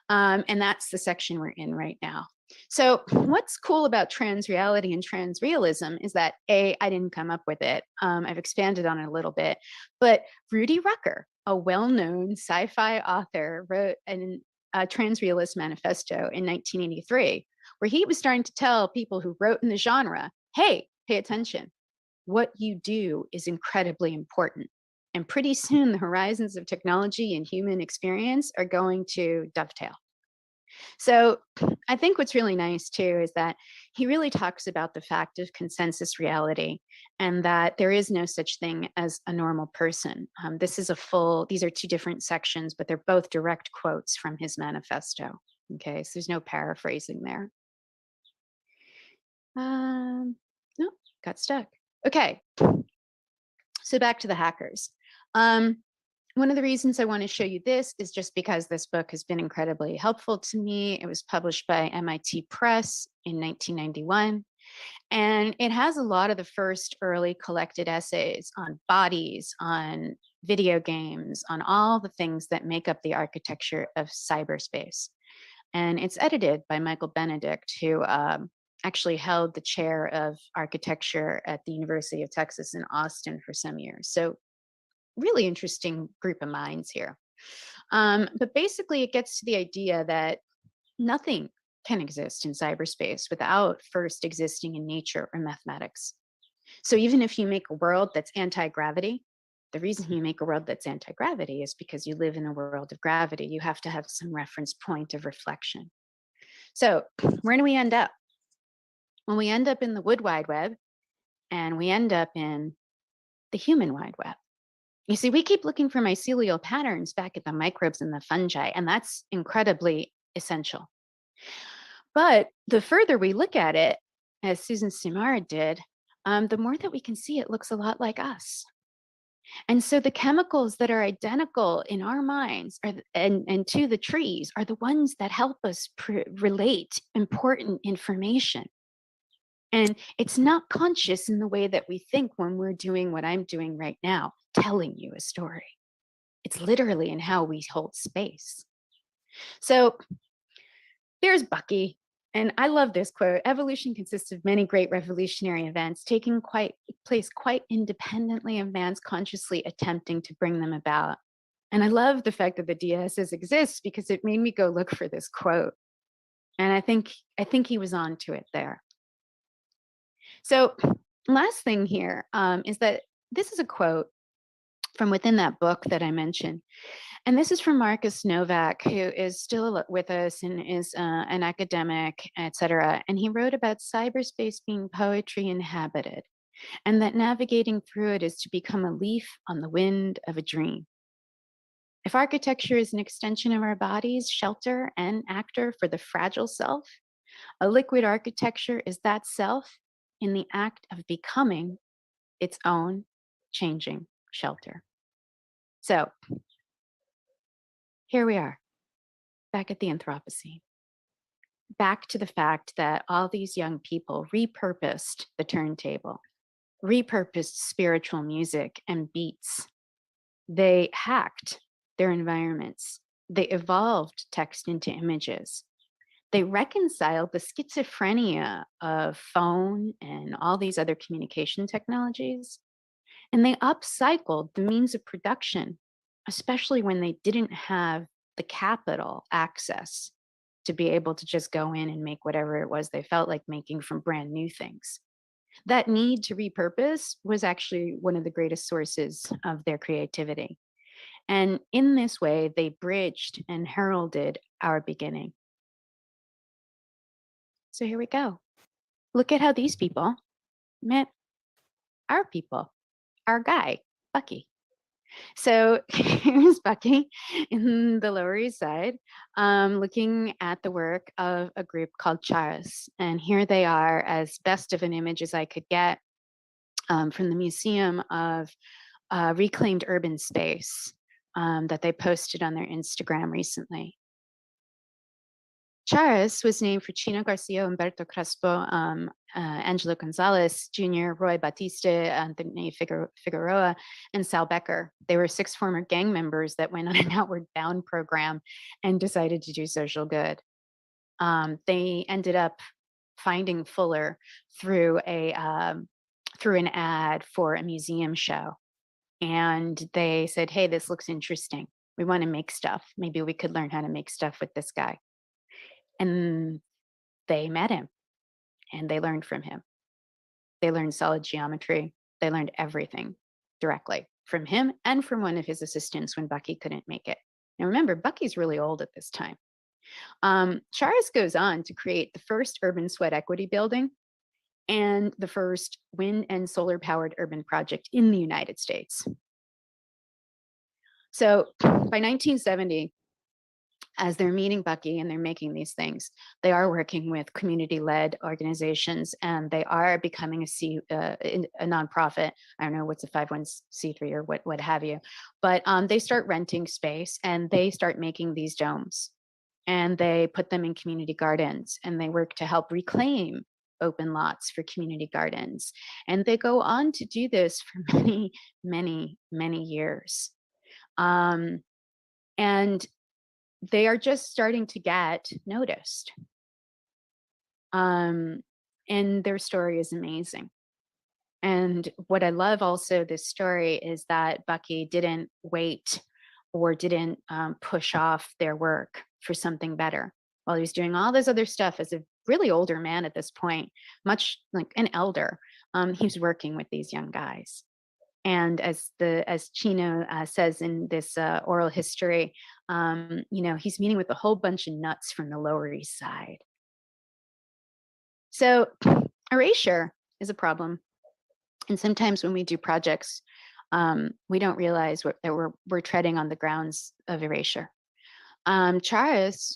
And that's the section we're in right now. So what's cool about trans reality and trans realism is that I didn't come up with it. I've expanded on it a little bit, but Rudy Rucker, a well-known sci-fi author, wrote a trans realist manifesto in 1983, where he was starting to tell people who wrote in the genre, hey, pay attention. What you do is incredibly important. And pretty soon the horizons of technology and human experience are going to dovetail. So I think what's really nice too is that he really talks about the fact of consensus reality and that there is no such thing as a normal person. These are two different sections, but they're both direct quotes from his manifesto. Okay, so there's no paraphrasing there. No, got stuck. Okay, so back to the hackers. One of the reasons I want to show you this is just because this book has been incredibly helpful to me. It was published by MIT Press in 1991, and it has a lot of the first early collected essays on bodies, on video games, on all the things that make up the architecture of cyberspace. And it's edited by Michael Benedict, who actually held the chair of architecture at the University of Texas in Austin for some years. So really interesting group of minds here. But basically it gets to the idea that nothing can exist in cyberspace without first existing in nature or mathematics. So even if you make a world that's anti-gravity, the reason you make a world that's anti-gravity is because you live in a world of gravity. You have to have some reference point of reflection. So where do we end up? Well, we end up in the Wood Wide Web, and we end up in the Human Wide Web. You see, we keep looking for mycelial patterns back at the microbes and the fungi, and that's incredibly essential. But the further we look at it, as Susan Simard did, the more that we can see it looks a lot like us. And so the chemicals that are identical in our minds and to the trees are the ones that help us relate important information. And it's not conscious in the way that we think when we're doing what I'm doing right now, telling you a story. It's literally in how we hold space. So there's Bucky. And I love this quote: evolution consists of many great revolutionary events taking place quite independently of man's consciously attempting to bring them about. And I love the fact that the DSS exists because it made me go look for this quote. And I think he was on to it there. So last thing here is that this is a quote from within that book that I mentioned. And this is from Marcus Novak, who is still with us and is an academic, etc. And he wrote about cyberspace being poetry inhabited, and that navigating through it is to become a leaf on the wind of a dream. If architecture is an extension of our bodies, shelter and actor for the fragile self, A liquid architecture is that self in the act of becoming its own changing shelter. So here we are, back at the Anthropocene, back to the fact that all these young people repurposed the turntable, repurposed spiritual music and beats. They hacked their environments. They evolved text into images. They reconciled the schizophrenia of phone and all these other communication technologies. And they upcycled the means of production, especially when they didn't have the capital access to be able to just go in and make whatever it was they felt like making from brand new things. That need to repurpose was actually one of the greatest sources of their creativity. And in this way, they bridged and heralded our beginning. So here we go. Look at how these people met our people, our guy, Bucky. So here's Bucky in the Lower East Side, looking at the work of a group called Charas. And here they are, as best of an image as I could get, from the Museum of Reclaimed Urban Space that they posted on their Instagram recently. Charas was named for Chino Garcia, Humberto Crespo, Angelo Gonzalez Jr., Roy Batiste, Anthony Figueroa, and Sal Becker. They were 6 former gang members that went on an outward bound program and decided to do social good. They ended up finding Fuller through an ad for a museum show. And they said, hey, this looks interesting. We want to make stuff. Maybe we could learn how to make stuff with this guy. And they met him and they learned from him. They learned solid geometry. They learned everything directly from him and from one of his assistants when Bucky couldn't make it. Now remember, Bucky's really old at this time. Charas goes on to create the first urban sweat equity building and the first wind and solar powered urban project in the United States. So by 1970, as they're meeting Bucky and they're making these things, they are working with community-led organizations and they are becoming a nonprofit. I don't know what's a 501c3 or what have you, but they start renting space and they start making these domes and they put them in community gardens and they work to help reclaim open lots for community gardens. And they go on to do this for many, many, many years. And they are just starting to get noticed. And their story is amazing. And what I love also this story is that Bucky didn't wait or didn't push off their work for something better. While he was doing all this other stuff as a really older man at this point, much like an elder, he was working with these young guys. And as Chino says in this oral history, he's meeting with a whole bunch of nuts from the Lower East Side. So erasure is a problem. And sometimes when we do projects, we don't realize that we're treading on the grounds of erasure. Charas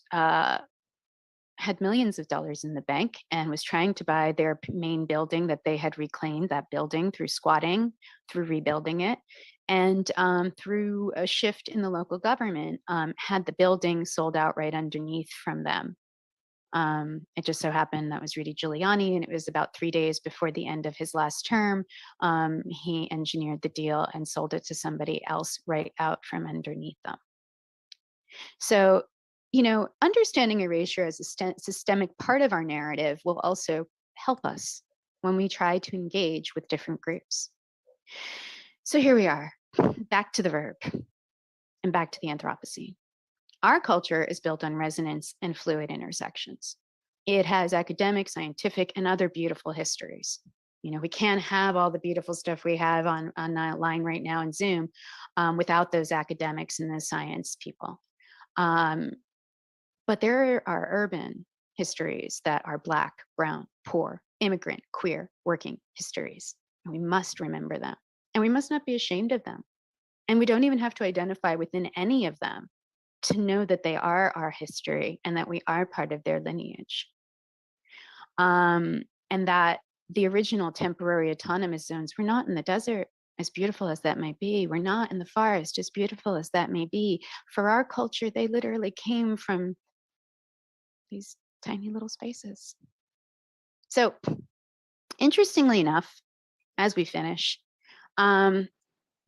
had millions of dollars in the bank and was trying to buy their main building that they had reclaimed, that building, through squatting, through rebuilding it, and through a shift in the local government, had the building sold out right underneath from them. It just so happened that was Rudy Giuliani, and it was about 3 days before the end of his last term. He engineered the deal and sold it to somebody else right out from underneath them. So, understanding erasure as a systemic part of our narrative will also help us when we try to engage with different groups. So here we are, back to the verb and back to the Anthropocene. Our culture is built on resonance and fluid intersections. It has academic, scientific, and other beautiful histories. We can't have all the beautiful stuff we have on line right now in Zoom without those academics and those science people. But there are urban histories that are Black, brown, poor, immigrant, queer, working histories. And we must remember them. And we must not be ashamed of them. And we don't even have to identify within any of them to know that they are our history and that we are part of their lineage. and that the original temporary autonomous zones were not in the desert, as beautiful as that might be. We're not in the forest, as beautiful as that may be. For our culture, they literally came from these tiny little spaces. So, interestingly enough, as we finish, the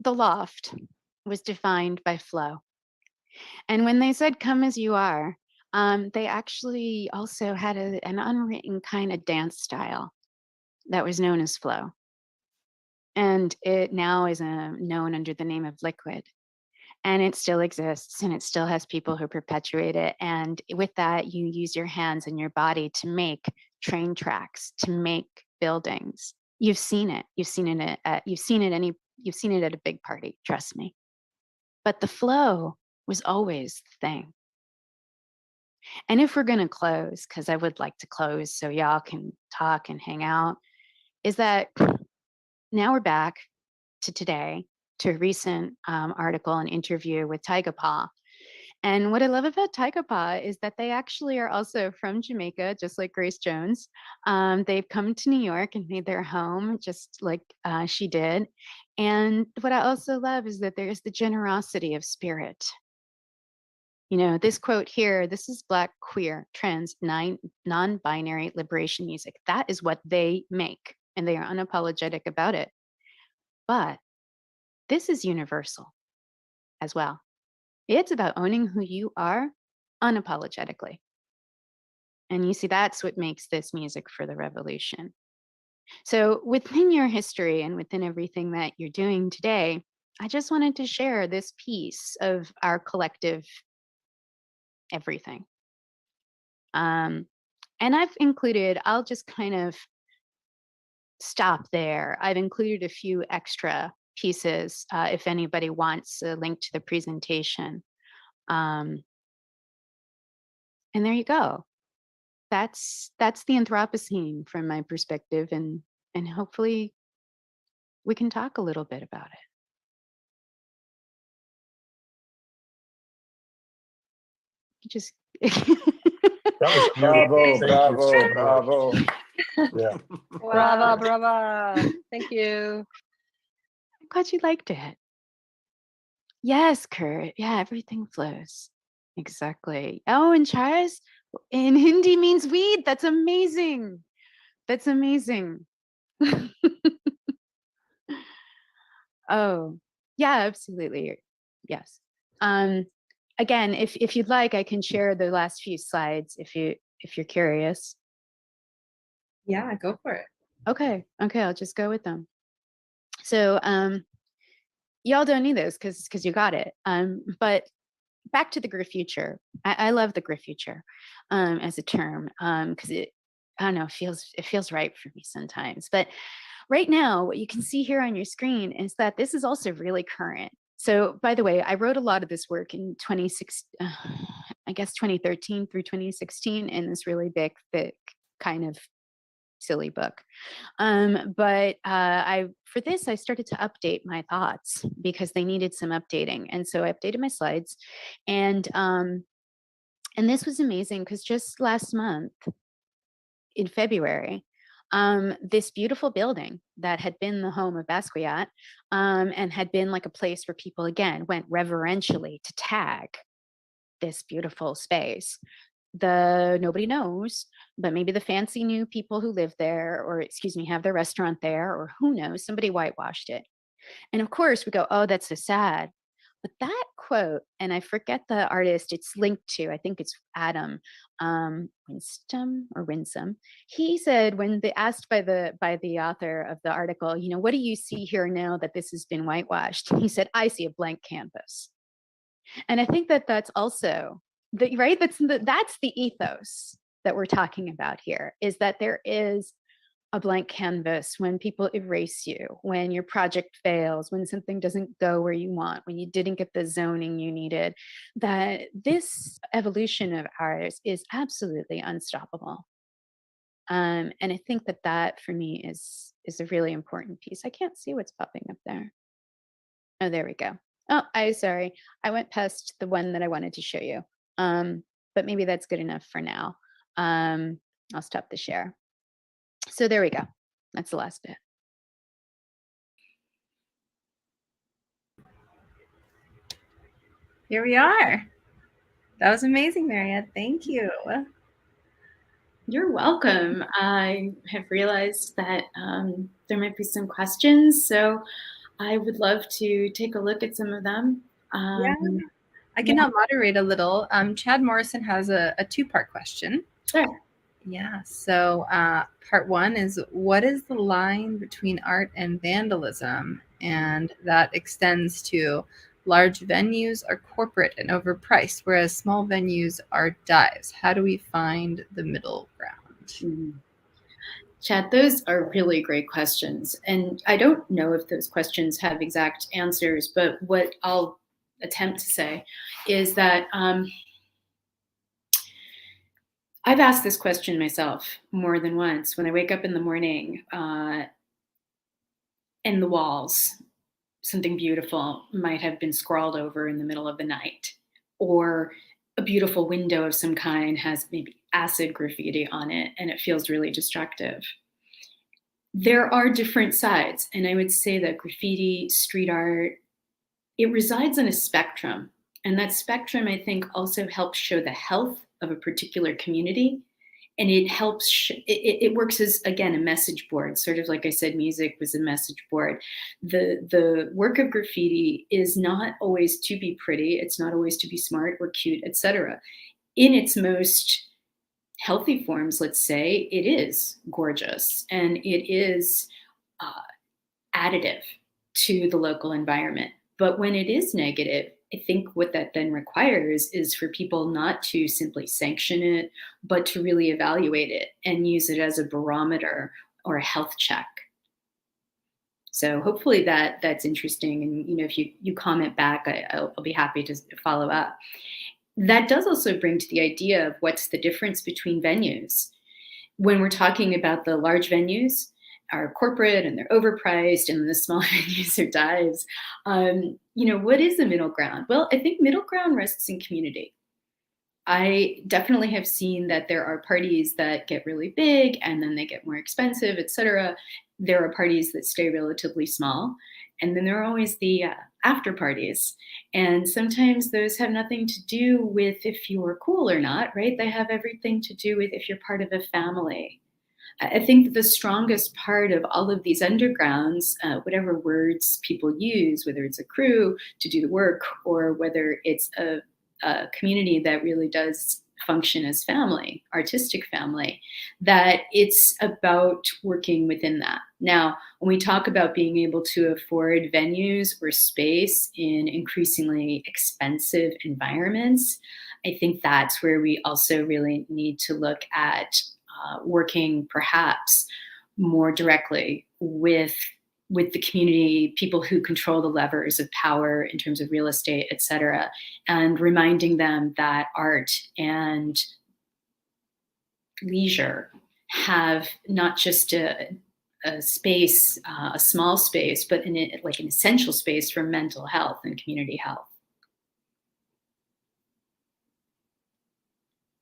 loft was defined by flow. And when they said, come as you are, they actually also had an unwritten kind of dance style that was known as flow. And it now is known under the name of liquid. And it still exists, and it still has people who perpetuate it. And with that, you use your hands and your body to make train tracks, to make buildings. You've seen it. You've seen it at a big party, trust me. But the flow was always the thing. And if we're going to close, because I would like to close so y'all can talk and hang out, is that now we're back to today, to a recent article and interview with Tyga Pa. And what I love about Tyga Pa is that they actually are also from Jamaica, just like Grace Jones. They've come to New York and made their home, just like she did. And what I also love is that there's the generosity of spirit. You know, this quote here, this is Black, queer, trans, non-binary liberation music. That is what they make, and they are unapologetic about it. But this is universal as well. It's about owning who you are unapologetically. And you see, that's what makes this music for the revolution. So within your history and within everything that you're doing today, I just wanted to share this piece of our collective everything. And I've included, I'll just kind of stop there. I've included a few extra pieces if anybody wants a link to the presentation. And there you go. That's the Anthropocene from my perspective, and hopefully we can talk a little bit about it. Just That was beautiful. Bravo. Yeah. Bravo, bravo. Thank you. I'm glad you liked it. Yes, Kurt. Yeah, everything flows. Exactly. Oh, and Chais in Hindi means weed. That's amazing. That's amazing. Oh, yeah, absolutely. Yes. Again, if you'd like, I can share the last few slides if you're curious. Yeah, go for it. Okay, I'll just go with them. So y'all don't need this because you got it. But back to the Graffuture. I love the Graffuture as a term because it, I don't know, it feels right for me sometimes. But right now, what you can see here on your screen is that this is also really current. So by the way, I wrote a lot of this work in 2013 through 2016 in this really big, thick, kind of silly book. But for this, I started to update my thoughts because they needed some updating. And so I updated my slides. And this was amazing because just last month in February, this beautiful building that had been the home of Basquiat and had been like a place where people, again, went reverentially to tag this beautiful space. Nobody knows, but maybe the fancy new people who live there, or have their restaurant there, or who knows, somebody whitewashed it. And of course we go, oh, that's so sad. But that quote, and I forget the artist it's linked to, I think it's Adam Winsome. He said, when they asked by the author of the article, you know, what do you see here now that this has been whitewashed? He said, I see a blank canvas. And I think that that's also right. That's the ethos that we're talking about here, is that there is a blank canvas when people erase you, when your project fails, when something doesn't go where you want, when you didn't get the zoning you needed, that this evolution of ours is absolutely unstoppable. And I think that for me is a really important piece. I can't see what's popping up there. Oh, there we go. Oh, sorry. I went past the one that I wanted to show you. But maybe that's good enough for now. I'll stop the share. So there we go. That's the last bit. Here we are. That was amazing, Mariette. Thank you. You're welcome. I have realized that there might be some questions, so I would love to take a look at some of them. Yeah. I can now moderate a little. Chad Morrison has a two-part question. Sure. Yeah. So part one is, what is the line between art and vandalism? And that extends to large venues are corporate and overpriced, whereas small venues are dives. How do we find the middle ground? Chad, those are really great questions. And I don't know if those questions have exact answers, but what I'll attempt to say is that I've asked this question myself more than once when I wake up in the morning and the walls, something beautiful might have been scrawled over in the middle of the night, or a beautiful window of some kind has maybe acid graffiti on it and it feels really destructive. There are different sides, and I would say that graffiti, street art, it resides in a spectrum. And that spectrum, I think, also helps show the health of a particular community. And it helps, it works as, again, a message board. Sort of like I said, music was a message board. The work of graffiti is not always to be pretty. It's not always to be smart or cute, etc. In its most healthy forms, let's say, it is gorgeous and it is additive to the local environment. But when it is negative, I think what that then requires is for people not to simply sanction it, but to really evaluate it and use it as a barometer or a health check. So hopefully that's interesting. And if you comment back, I'll be happy to follow up. That does also bring to the idea of what's the difference between venues. When we're talking about the large venues are corporate and they're overpriced, and the small venues are dives, what is the middle ground? Well, I think middle ground rests in community. I definitely have seen that there are parties that get really big and then they get more expensive, etc. There are parties that stay relatively small. And then there are always the after parties. And sometimes those have nothing to do with if you're cool or not, right? They have everything to do with if you're part of a family. I think that the strongest part of all of these undergrounds, whatever words people use, whether it's a crew to do the work or whether it's a community that really does function as family, artistic family, that it's about working within that. Now, when we talk about being able to afford venues or space in increasingly expensive environments, I think that's where we also really need to look at working perhaps more directly with the community, people who control the levers of power in terms of real estate, et cetera, and reminding them that art and leisure have not just a space, a small space, but an essential space for mental health and community health.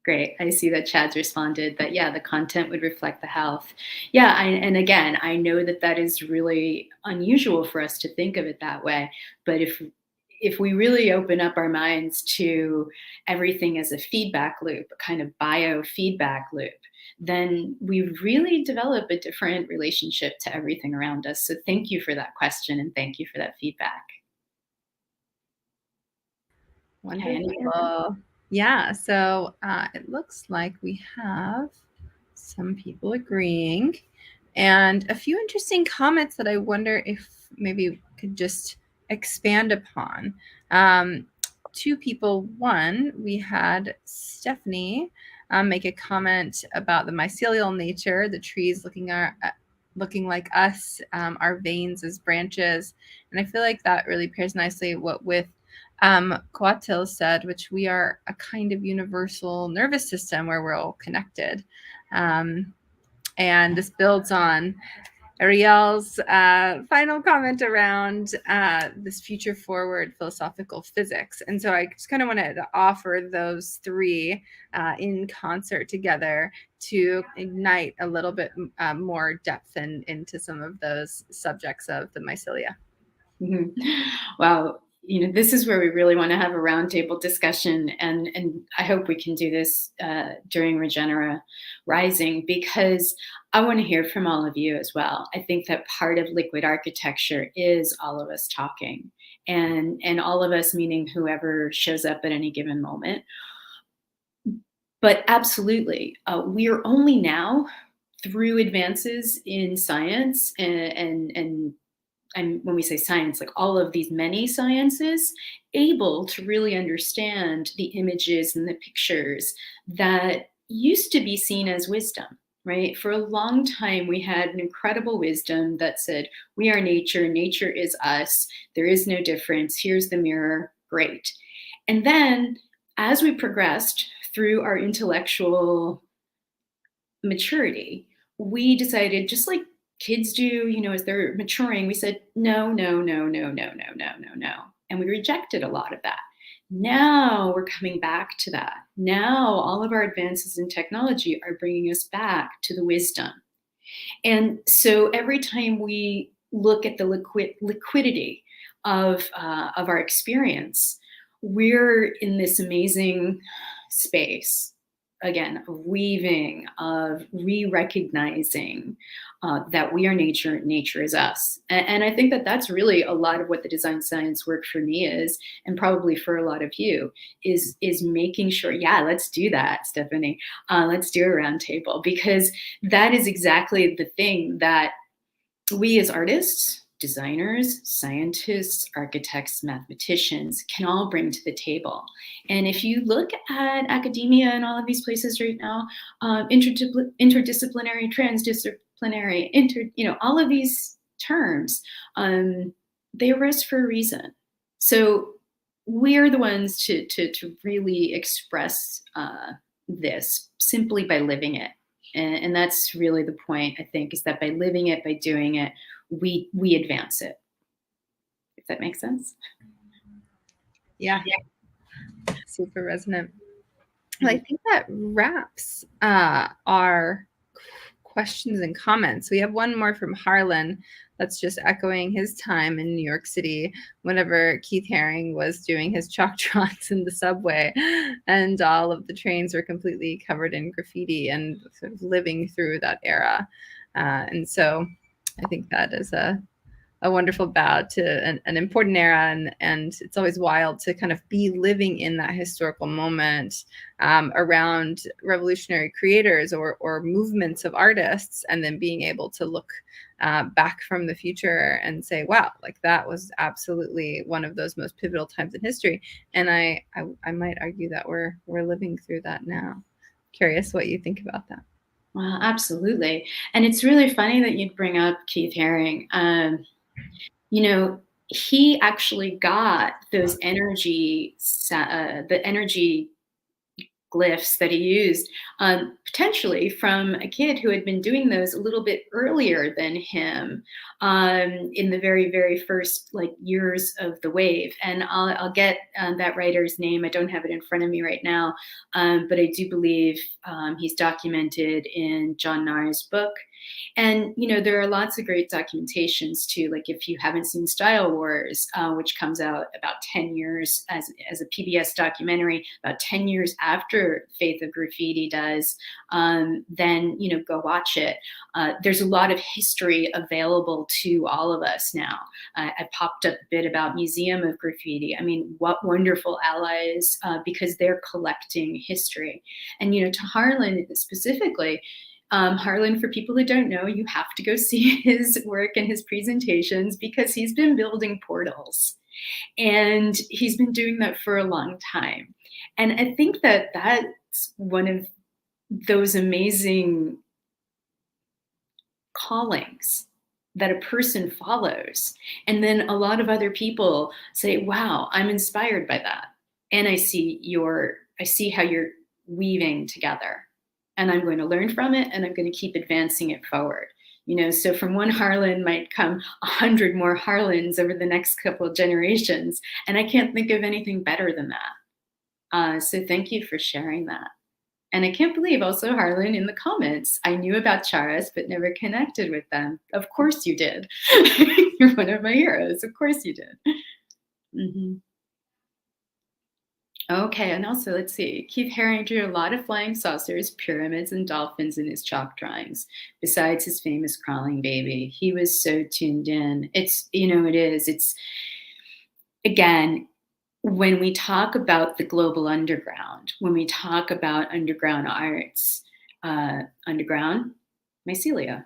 Great. I see that Chad's responded that, yeah, the content would reflect the health. Yeah. And again, I know that is really unusual for us to think of it that way. But if we really open up our minds to everything as a feedback loop, a kind of biofeedback loop, then we really develop a different relationship to everything around us. So thank you for that question and thank you for that feedback. Wonderful. Yeah, so it looks like we have some people agreeing and a few interesting comments that I wonder if maybe we could just expand upon. Two people. One, we had Stephanie make a comment about the mycelial nature, the trees looking like us, our veins as branches. And I feel like that really pairs nicely with Coatil said, which we are a kind of universal nervous system where we're all connected. And this builds on Ariel's final comment around this future forward philosophical physics. And so I just kind of wanted to offer those three in concert together to ignite a little bit more depth into some of those subjects of the mycelia. Wow. This is where we really want to have a roundtable discussion, and I hope we can do this during Regenera Rising, because I want to hear from all of you as well. I think that part of liquid architecture is all of us talking, and all of us meaning whoever shows up at any given moment. But absolutely, we are only now, through advances in science and when we say science, like all of these many sciences, able to really understand the images and the pictures that used to be seen as wisdom, right? For a long time, we had an incredible wisdom that said, we are nature, nature is us, there is no difference, here's the mirror, great. And then as we progressed through our intellectual maturity, we decided, just like kids do, as they're maturing, we said, no, no, no, no, no, no, no, no, no. And we rejected a lot of that. Now we're coming back to that. Now all of our advances in technology are bringing us back to the wisdom. And so every time we look at the liquidity of our experience, we're in this amazing space, again, of weaving, of re-recognizing that we are nature, nature is us. And I think that that's really a lot of what the design science work for me is, and probably for a lot of you, is making sure, yeah, let's do that, Stephanie. Let's do a roundtable, because that is exactly the thing that we as artists, designers, scientists, architects, mathematicians can all bring to the table. And if you look at academia and all of these places right now, interdisciplinary, transdisciplinary, all of these terms, they arose for a reason. So we're the ones to really express this simply by living it. And that's really the point, I think, is that by living it, by doing it, we advance it. If that makes sense. Yeah. Super resonant. Well, I think that wraps our questions and comments. We have one more from Harlan that's just echoing his time in New York City whenever Keith Haring was doing his chalk drawings in the subway, and all of the trains were completely covered in graffiti, and sort of living through that era. And so I think that is a wonderful bow to an important era, and it's always wild to kind of be living in that historical moment around revolutionary creators or movements of artists, and then being able to look back from the future and say, wow, like that was absolutely one of those most pivotal times in history. And I might argue that we're living through that now. Curious what you think about that. Well, absolutely. And it's really funny that you'd bring up Keith Haring. He actually got those the energy glyphs that he used potentially from a kid who had been doing those a little bit earlier than him in the very, very first years of the wave. And I'll get that writer's name. I don't have it in front of me right now, but I do believe he's documented in John Nair's book. And, there are lots of great documentations too. Like if you haven't seen Style Wars, which comes out about 10 years as a PBS documentary, about 10 years after Faith of Graffiti does, then, go watch it. There's a lot of history available to all of us now. I popped up a bit about Museum of Graffiti. I mean, what wonderful allies, because they're collecting history. And, to Harlan specifically, Harlan, for people who don't know, you have to go see his work and his presentations, because he's been building portals, and he's been doing that for a long time. And I think that that's one of those amazing callings that a person follows. And then a lot of other people say, wow, I'm inspired by that. And I see how you're weaving together. And I'm going to learn from it, and I'm going to keep advancing it forward. So from one Harlan might come 100 more Harlans over the next couple of generations. And I can't think of anything better than that. So thank you for sharing that. And I can't believe also, Harlan, in the comments, I knew about Charas, but never connected with them. Of course you did. You're one of my heroes. Of course you did. Mm-hmm. Okay, and also, let's see. Keith Haring drew a lot of flying saucers, pyramids, and dolphins in his chalk drawings, besides his famous crawling baby. He was so tuned in. It's, again, when we talk about the global underground, when we talk about underground arts, underground, mycelia.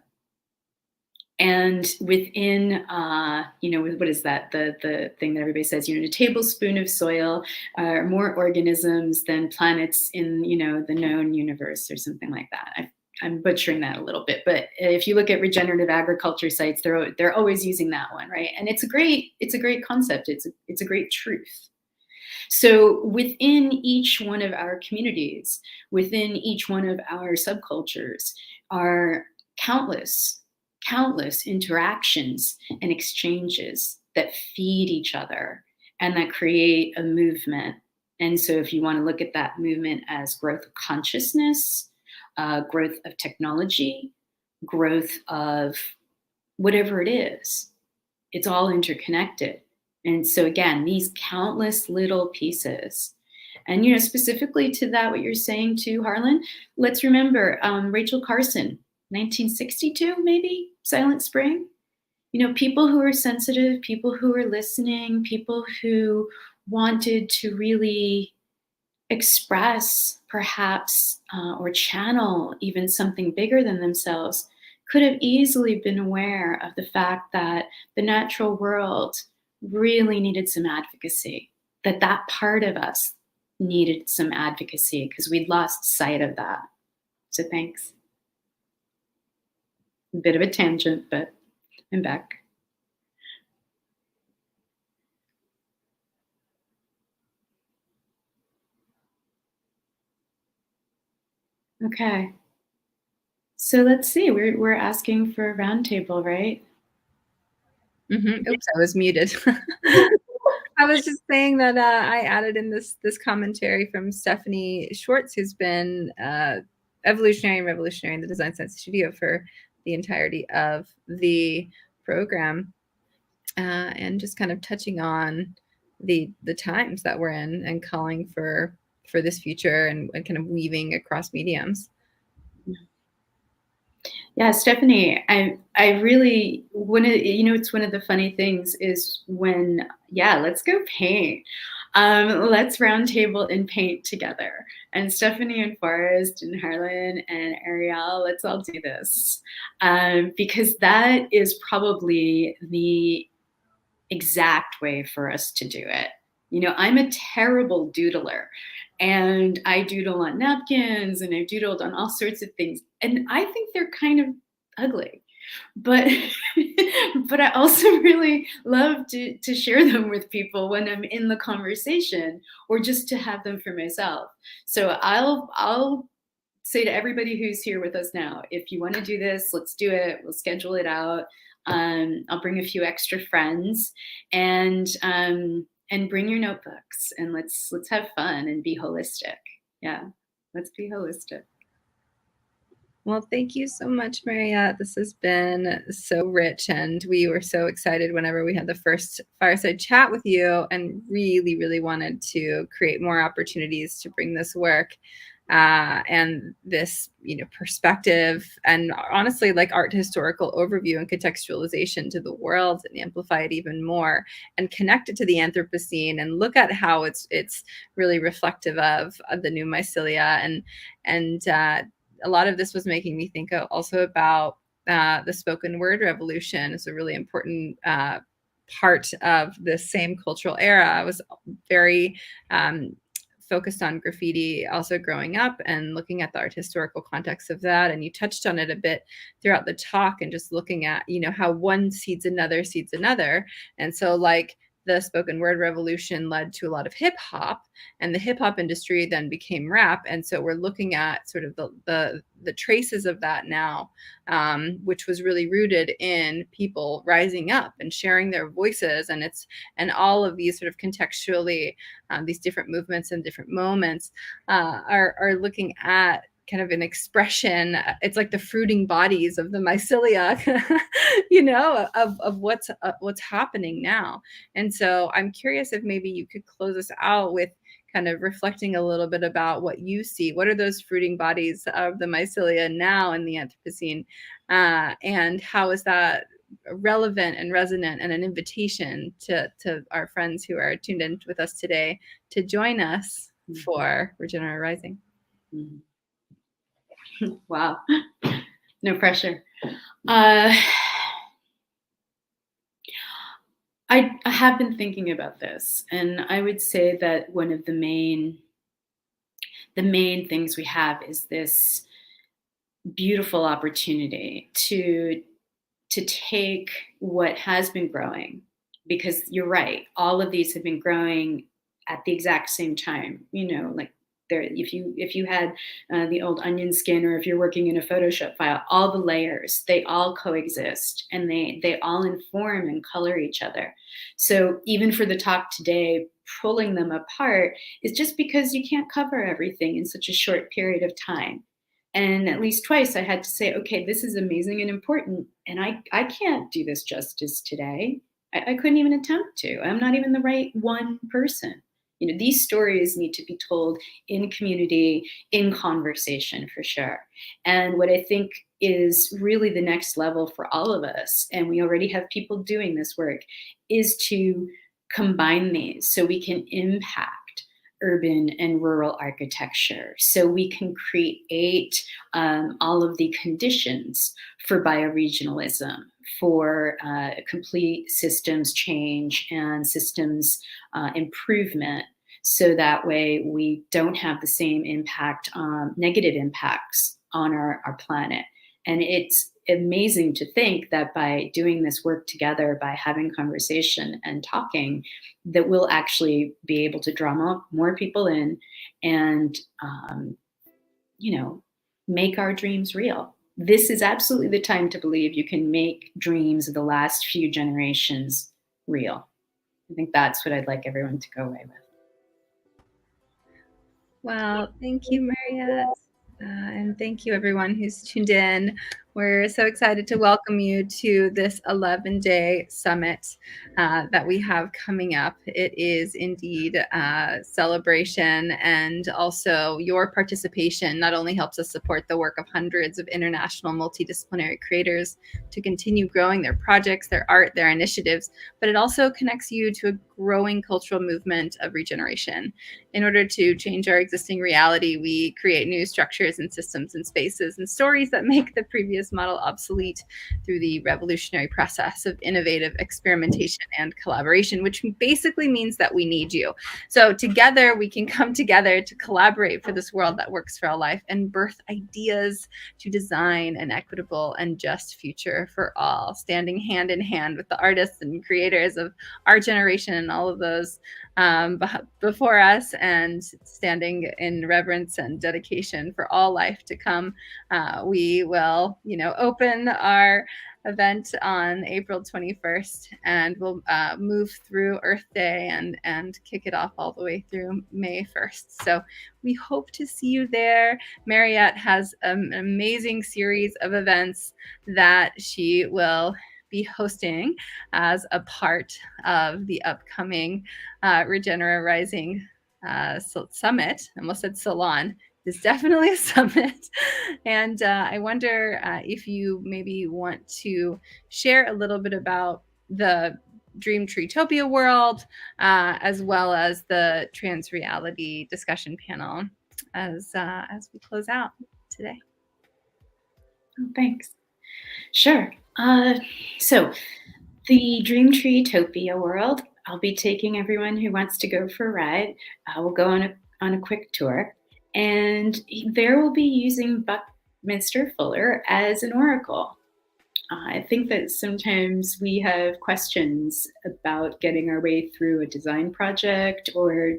And within, what is that? The thing that everybody says, a tablespoon of soil are more organisms than planets in, the known universe or something like that. I'm butchering that a little bit, but if you look at regenerative agriculture sites, they're always using that one, right? And it's a great concept. It's a great truth. So within each one of our communities, within each one of our subcultures, are countless interactions and exchanges that feed each other and that create a movement. And so if you want to look at that movement as growth of consciousness, growth of technology, growth of whatever it is, it's all interconnected. And so again, these countless little pieces. And specifically to that, what you're saying too, Harlan, let's remember Rachel Carson, 1962, maybe, Silent Spring. People who are sensitive, people who are listening, people who wanted to really express perhaps or channel even something bigger than themselves could have easily been aware of the fact that the natural world really needed some advocacy, that part of us needed some advocacy because we'd lost sight of that. So thanks. A bit of a tangent, but I'm back. Okay. So let's see, we're asking for a roundtable, right? Mm-hmm. Oops, I was muted. I was just saying that I added in this commentary from Stephanie Schwartz, who's been evolutionary and revolutionary in the Design Science Studio for the entirety of the program, and just kind of touching on the times that we're in and calling for this future and kind of weaving across mediums. Yeah, Stephanie, I really want to, it's one of the funny things is when, let's go paint. Let's roundtable and paint together. And Stephanie and Forrest and Harlan and Ariel, let's all do this. Because that is probably the exact way for us to do it. I'm a terrible doodler. And I doodle on napkins and I've doodled on all sorts of things. And I think they're kind of ugly. But I also really love to share them with people when I'm in the conversation or just to have them for myself. So I'll say to everybody who's here with us now, if you want to do this, let's do it. We'll schedule it out. I'll bring a few extra friends and bring your notebooks and let's have fun and be holistic. Yeah, let's be holistic. Well, thank you so much, Mariette. This has been so rich, and we were so excited whenever we had the first Fireside Chat with you and really, really wanted to create more opportunities to bring this work and this, perspective and honestly, like art historical overview and contextualization to the world and amplify it even more and connect it to the Anthropocene and look at how it's really reflective of the new mycelia and a lot of this was making me think also about the spoken word revolution. It's a really important part of the same cultural era. I was very focused on graffiti also growing up and looking at the art historical context of that. And you touched on it a bit throughout the talk and just looking at, how one seeds another. And so like the spoken word revolution led to a lot of hip hop, and the hip hop industry then became rap. And so we're looking at sort of the traces of that now, which was really rooted in people rising up and sharing their voices. And all of these sort of contextually, these different movements and different moments are looking at kind of an expression. It's like the fruiting bodies of the mycelia, of what's happening now. And so I'm curious if maybe you could close us out with kind of reflecting a little bit about what you see. What are those fruiting bodies of the mycelia now in the Anthropocene? And how is that relevant and resonant, and an invitation to our friends who are tuned in with us today to join us for Regenera Rising? Wow. No pressure. I have been thinking about this, and I would say that one of the main things we have is this beautiful opportunity to take what has been growing, because you're right, all of these have been growing at the exact same time, like there, if you had the old onion skin, or if you're working in a Photoshop file, all the layers, they all coexist, and they all inform and color each other. So even for the talk today, pulling them apart is just because you can't cover everything in such a short period of time. And at least twice I had to say, okay, this is amazing and important, and I can't do this justice today. I couldn't even attempt to. I'm not even the right one person. These stories need to be told in community, in conversation, for sure. And what I think is really the next level for all of us, and we already have people doing this work, is to combine these so we can impact urban and rural architecture, so we can create all of the conditions for bioregionalism, for complete systems change and systems improvement, so that way we don't have the same impact, negative impacts on our planet. And it's amazing to think that by doing this work together, by having conversation and talking, that we'll actually be able to draw more people in and, make our dreams real. This is absolutely the time to believe you can make dreams of the last few generations real. I think that's what I'd like everyone to go away with. Well, thank you, Mariette. And thank you, everyone who's tuned in. We're so excited to welcome you to this 11-day summit that we have coming up. It is indeed a celebration, and also your participation not only helps us support the work of hundreds of international multidisciplinary creators to continue growing their projects, their art, their initiatives, but it also connects you to a growing cultural movement of regeneration. In order to change our existing reality, we create new structures and systems and spaces and stories that make the previous model obsolete through the revolutionary process of innovative experimentation and collaboration, which basically means that we need you. So together we can come together to collaborate for this world that works for all life and birth ideas to design an equitable and just future for all, standing hand in hand with the artists and creators of our generation and all of those before us, and standing in reverence and dedication for all life to come. We will, open our event on April 21st, and we'll move through Earth Day and kick it off all the way through May 1st. So we hope to see you there. Mariette has an amazing series of events that she will be hosting as a part of the upcoming Regenera Rising summit. I almost said salon. It's definitely a summit. And I wonder if you maybe want to share a little bit about the Dream Treetopia world, as well as the trans reality discussion panel as we close out today. Oh, thanks. Sure. So the Dream Treetopia world, I'll be taking everyone who wants to go for a ride. We'll go on a quick tour, and there we'll be using Buckminster Fuller as an oracle. I think that sometimes we have questions about getting our way through a design project or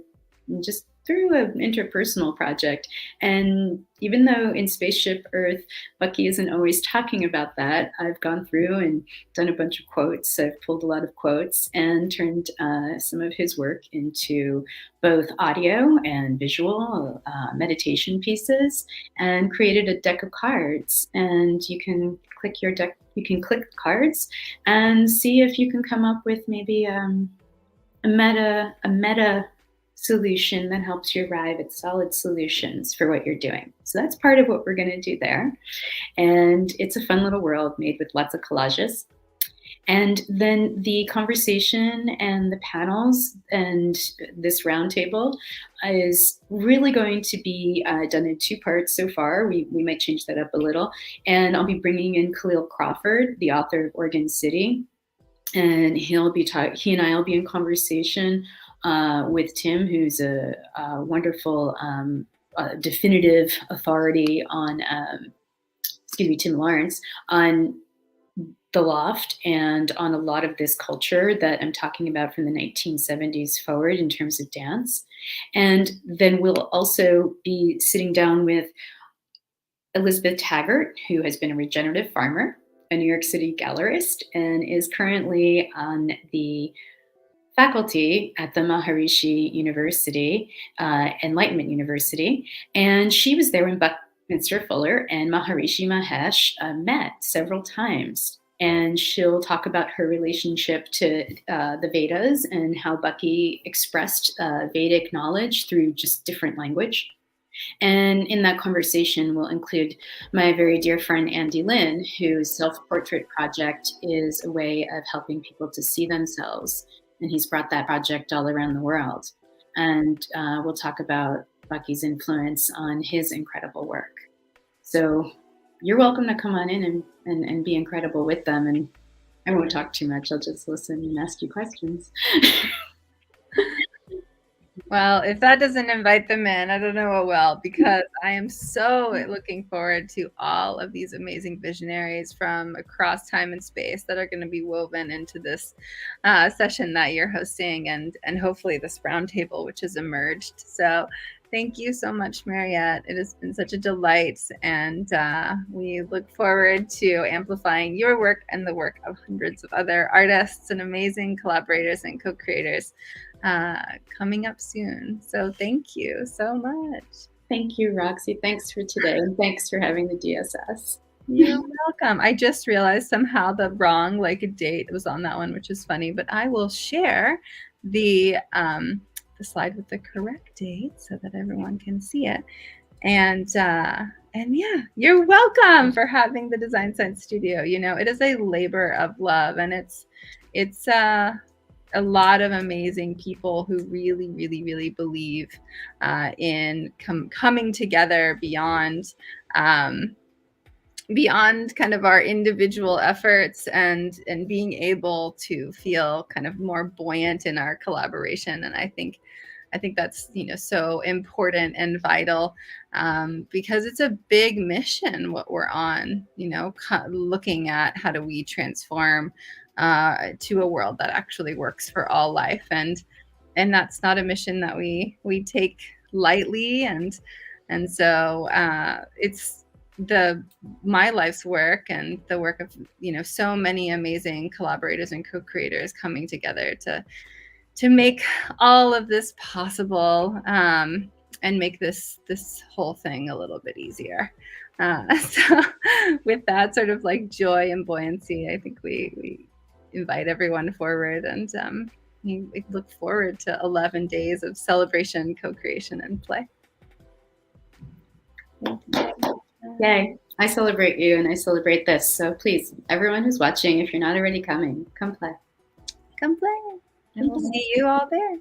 just through an interpersonal project. And even though in Spaceship Earth, Bucky isn't always talking about that, I've gone through and done a bunch of quotes. I've pulled a lot of quotes and turned some of his work into both audio and visual meditation pieces, and created a deck of cards. And you can click your deck, you can click cards and see if you can come up with maybe a meta solution that helps you arrive at solid solutions for what you're doing. So that's part of what we're going to do there. And it's a fun little world made with lots of collages. And then the conversation and the panels and this roundtable is really going to be done in 2 parts so far. We might change that up a little. And I'll be bringing in Khalil Crawford, the author of Oregon City. And he and I will be in conversation with Tim, who's a wonderful definitive authority on, Tim Lawrence, on the Loft and on a lot of this culture that I'm talking about from the 1970s forward in terms of dance. And then we'll also be sitting down with Elizabeth Taggart, who has been a regenerative farmer, a New York City gallerist, and is currently on the faculty at the Maharishi University, Enlightenment University. And she was there when Buckminster Fuller and Maharishi Mahesh met several times. And she'll talk about her relationship to the Vedas and how Bucky expressed Vedic knowledge through just different language. And in that conversation, we'll include my very dear friend, Andy Lynn, whose self-portrait project is a way of helping people to see themselves. And he's brought that project all around the world. And we'll talk about Bucky's influence on his incredible work. So you're welcome to come on in and be incredible with them. And I won't talk too much. I'll just listen and ask you questions. Well, if that doesn't invite them in, I don't know what will, because I am so looking forward to all of these amazing visionaries from across time and space that are going to be woven into this session that you're hosting, and hopefully this roundtable, which has emerged. So thank you so much, Mariette. It has been such a delight, and we look forward to amplifying your work and the work of hundreds of other artists and amazing collaborators and co-creators coming up soon. So thank you so much. Thank you, Roxy. Thanks for today, and thanks for having the DSS. You're welcome. I just realized somehow the wrong date was on that one, which is funny, but I will share the slide with the correct date so that everyone can see it. And yeah, you're welcome for having the Design Science Studio. You know, it is a labor of love, and it's a lot of amazing people who really, really, really believe in coming together beyond kind of our individual efforts and being able to feel kind of more buoyant in our collaboration. And I think that's, so important and vital because it's a big mission what we're on, looking at how do we transform to a world that actually works for all life. And that's not a mission that we take lightly. And so it's my life's work and the work of, so many amazing collaborators and co-creators coming together to make all of this possible and make this whole thing a little bit easier. So with that sort of joy and buoyancy, I think we invite everyone forward, and we look forward to 11 days of celebration, co-creation, and play. Yay. I celebrate you and I celebrate this. So please, everyone who's watching, if you're not already coming, come play. Come play. And we'll see you all there.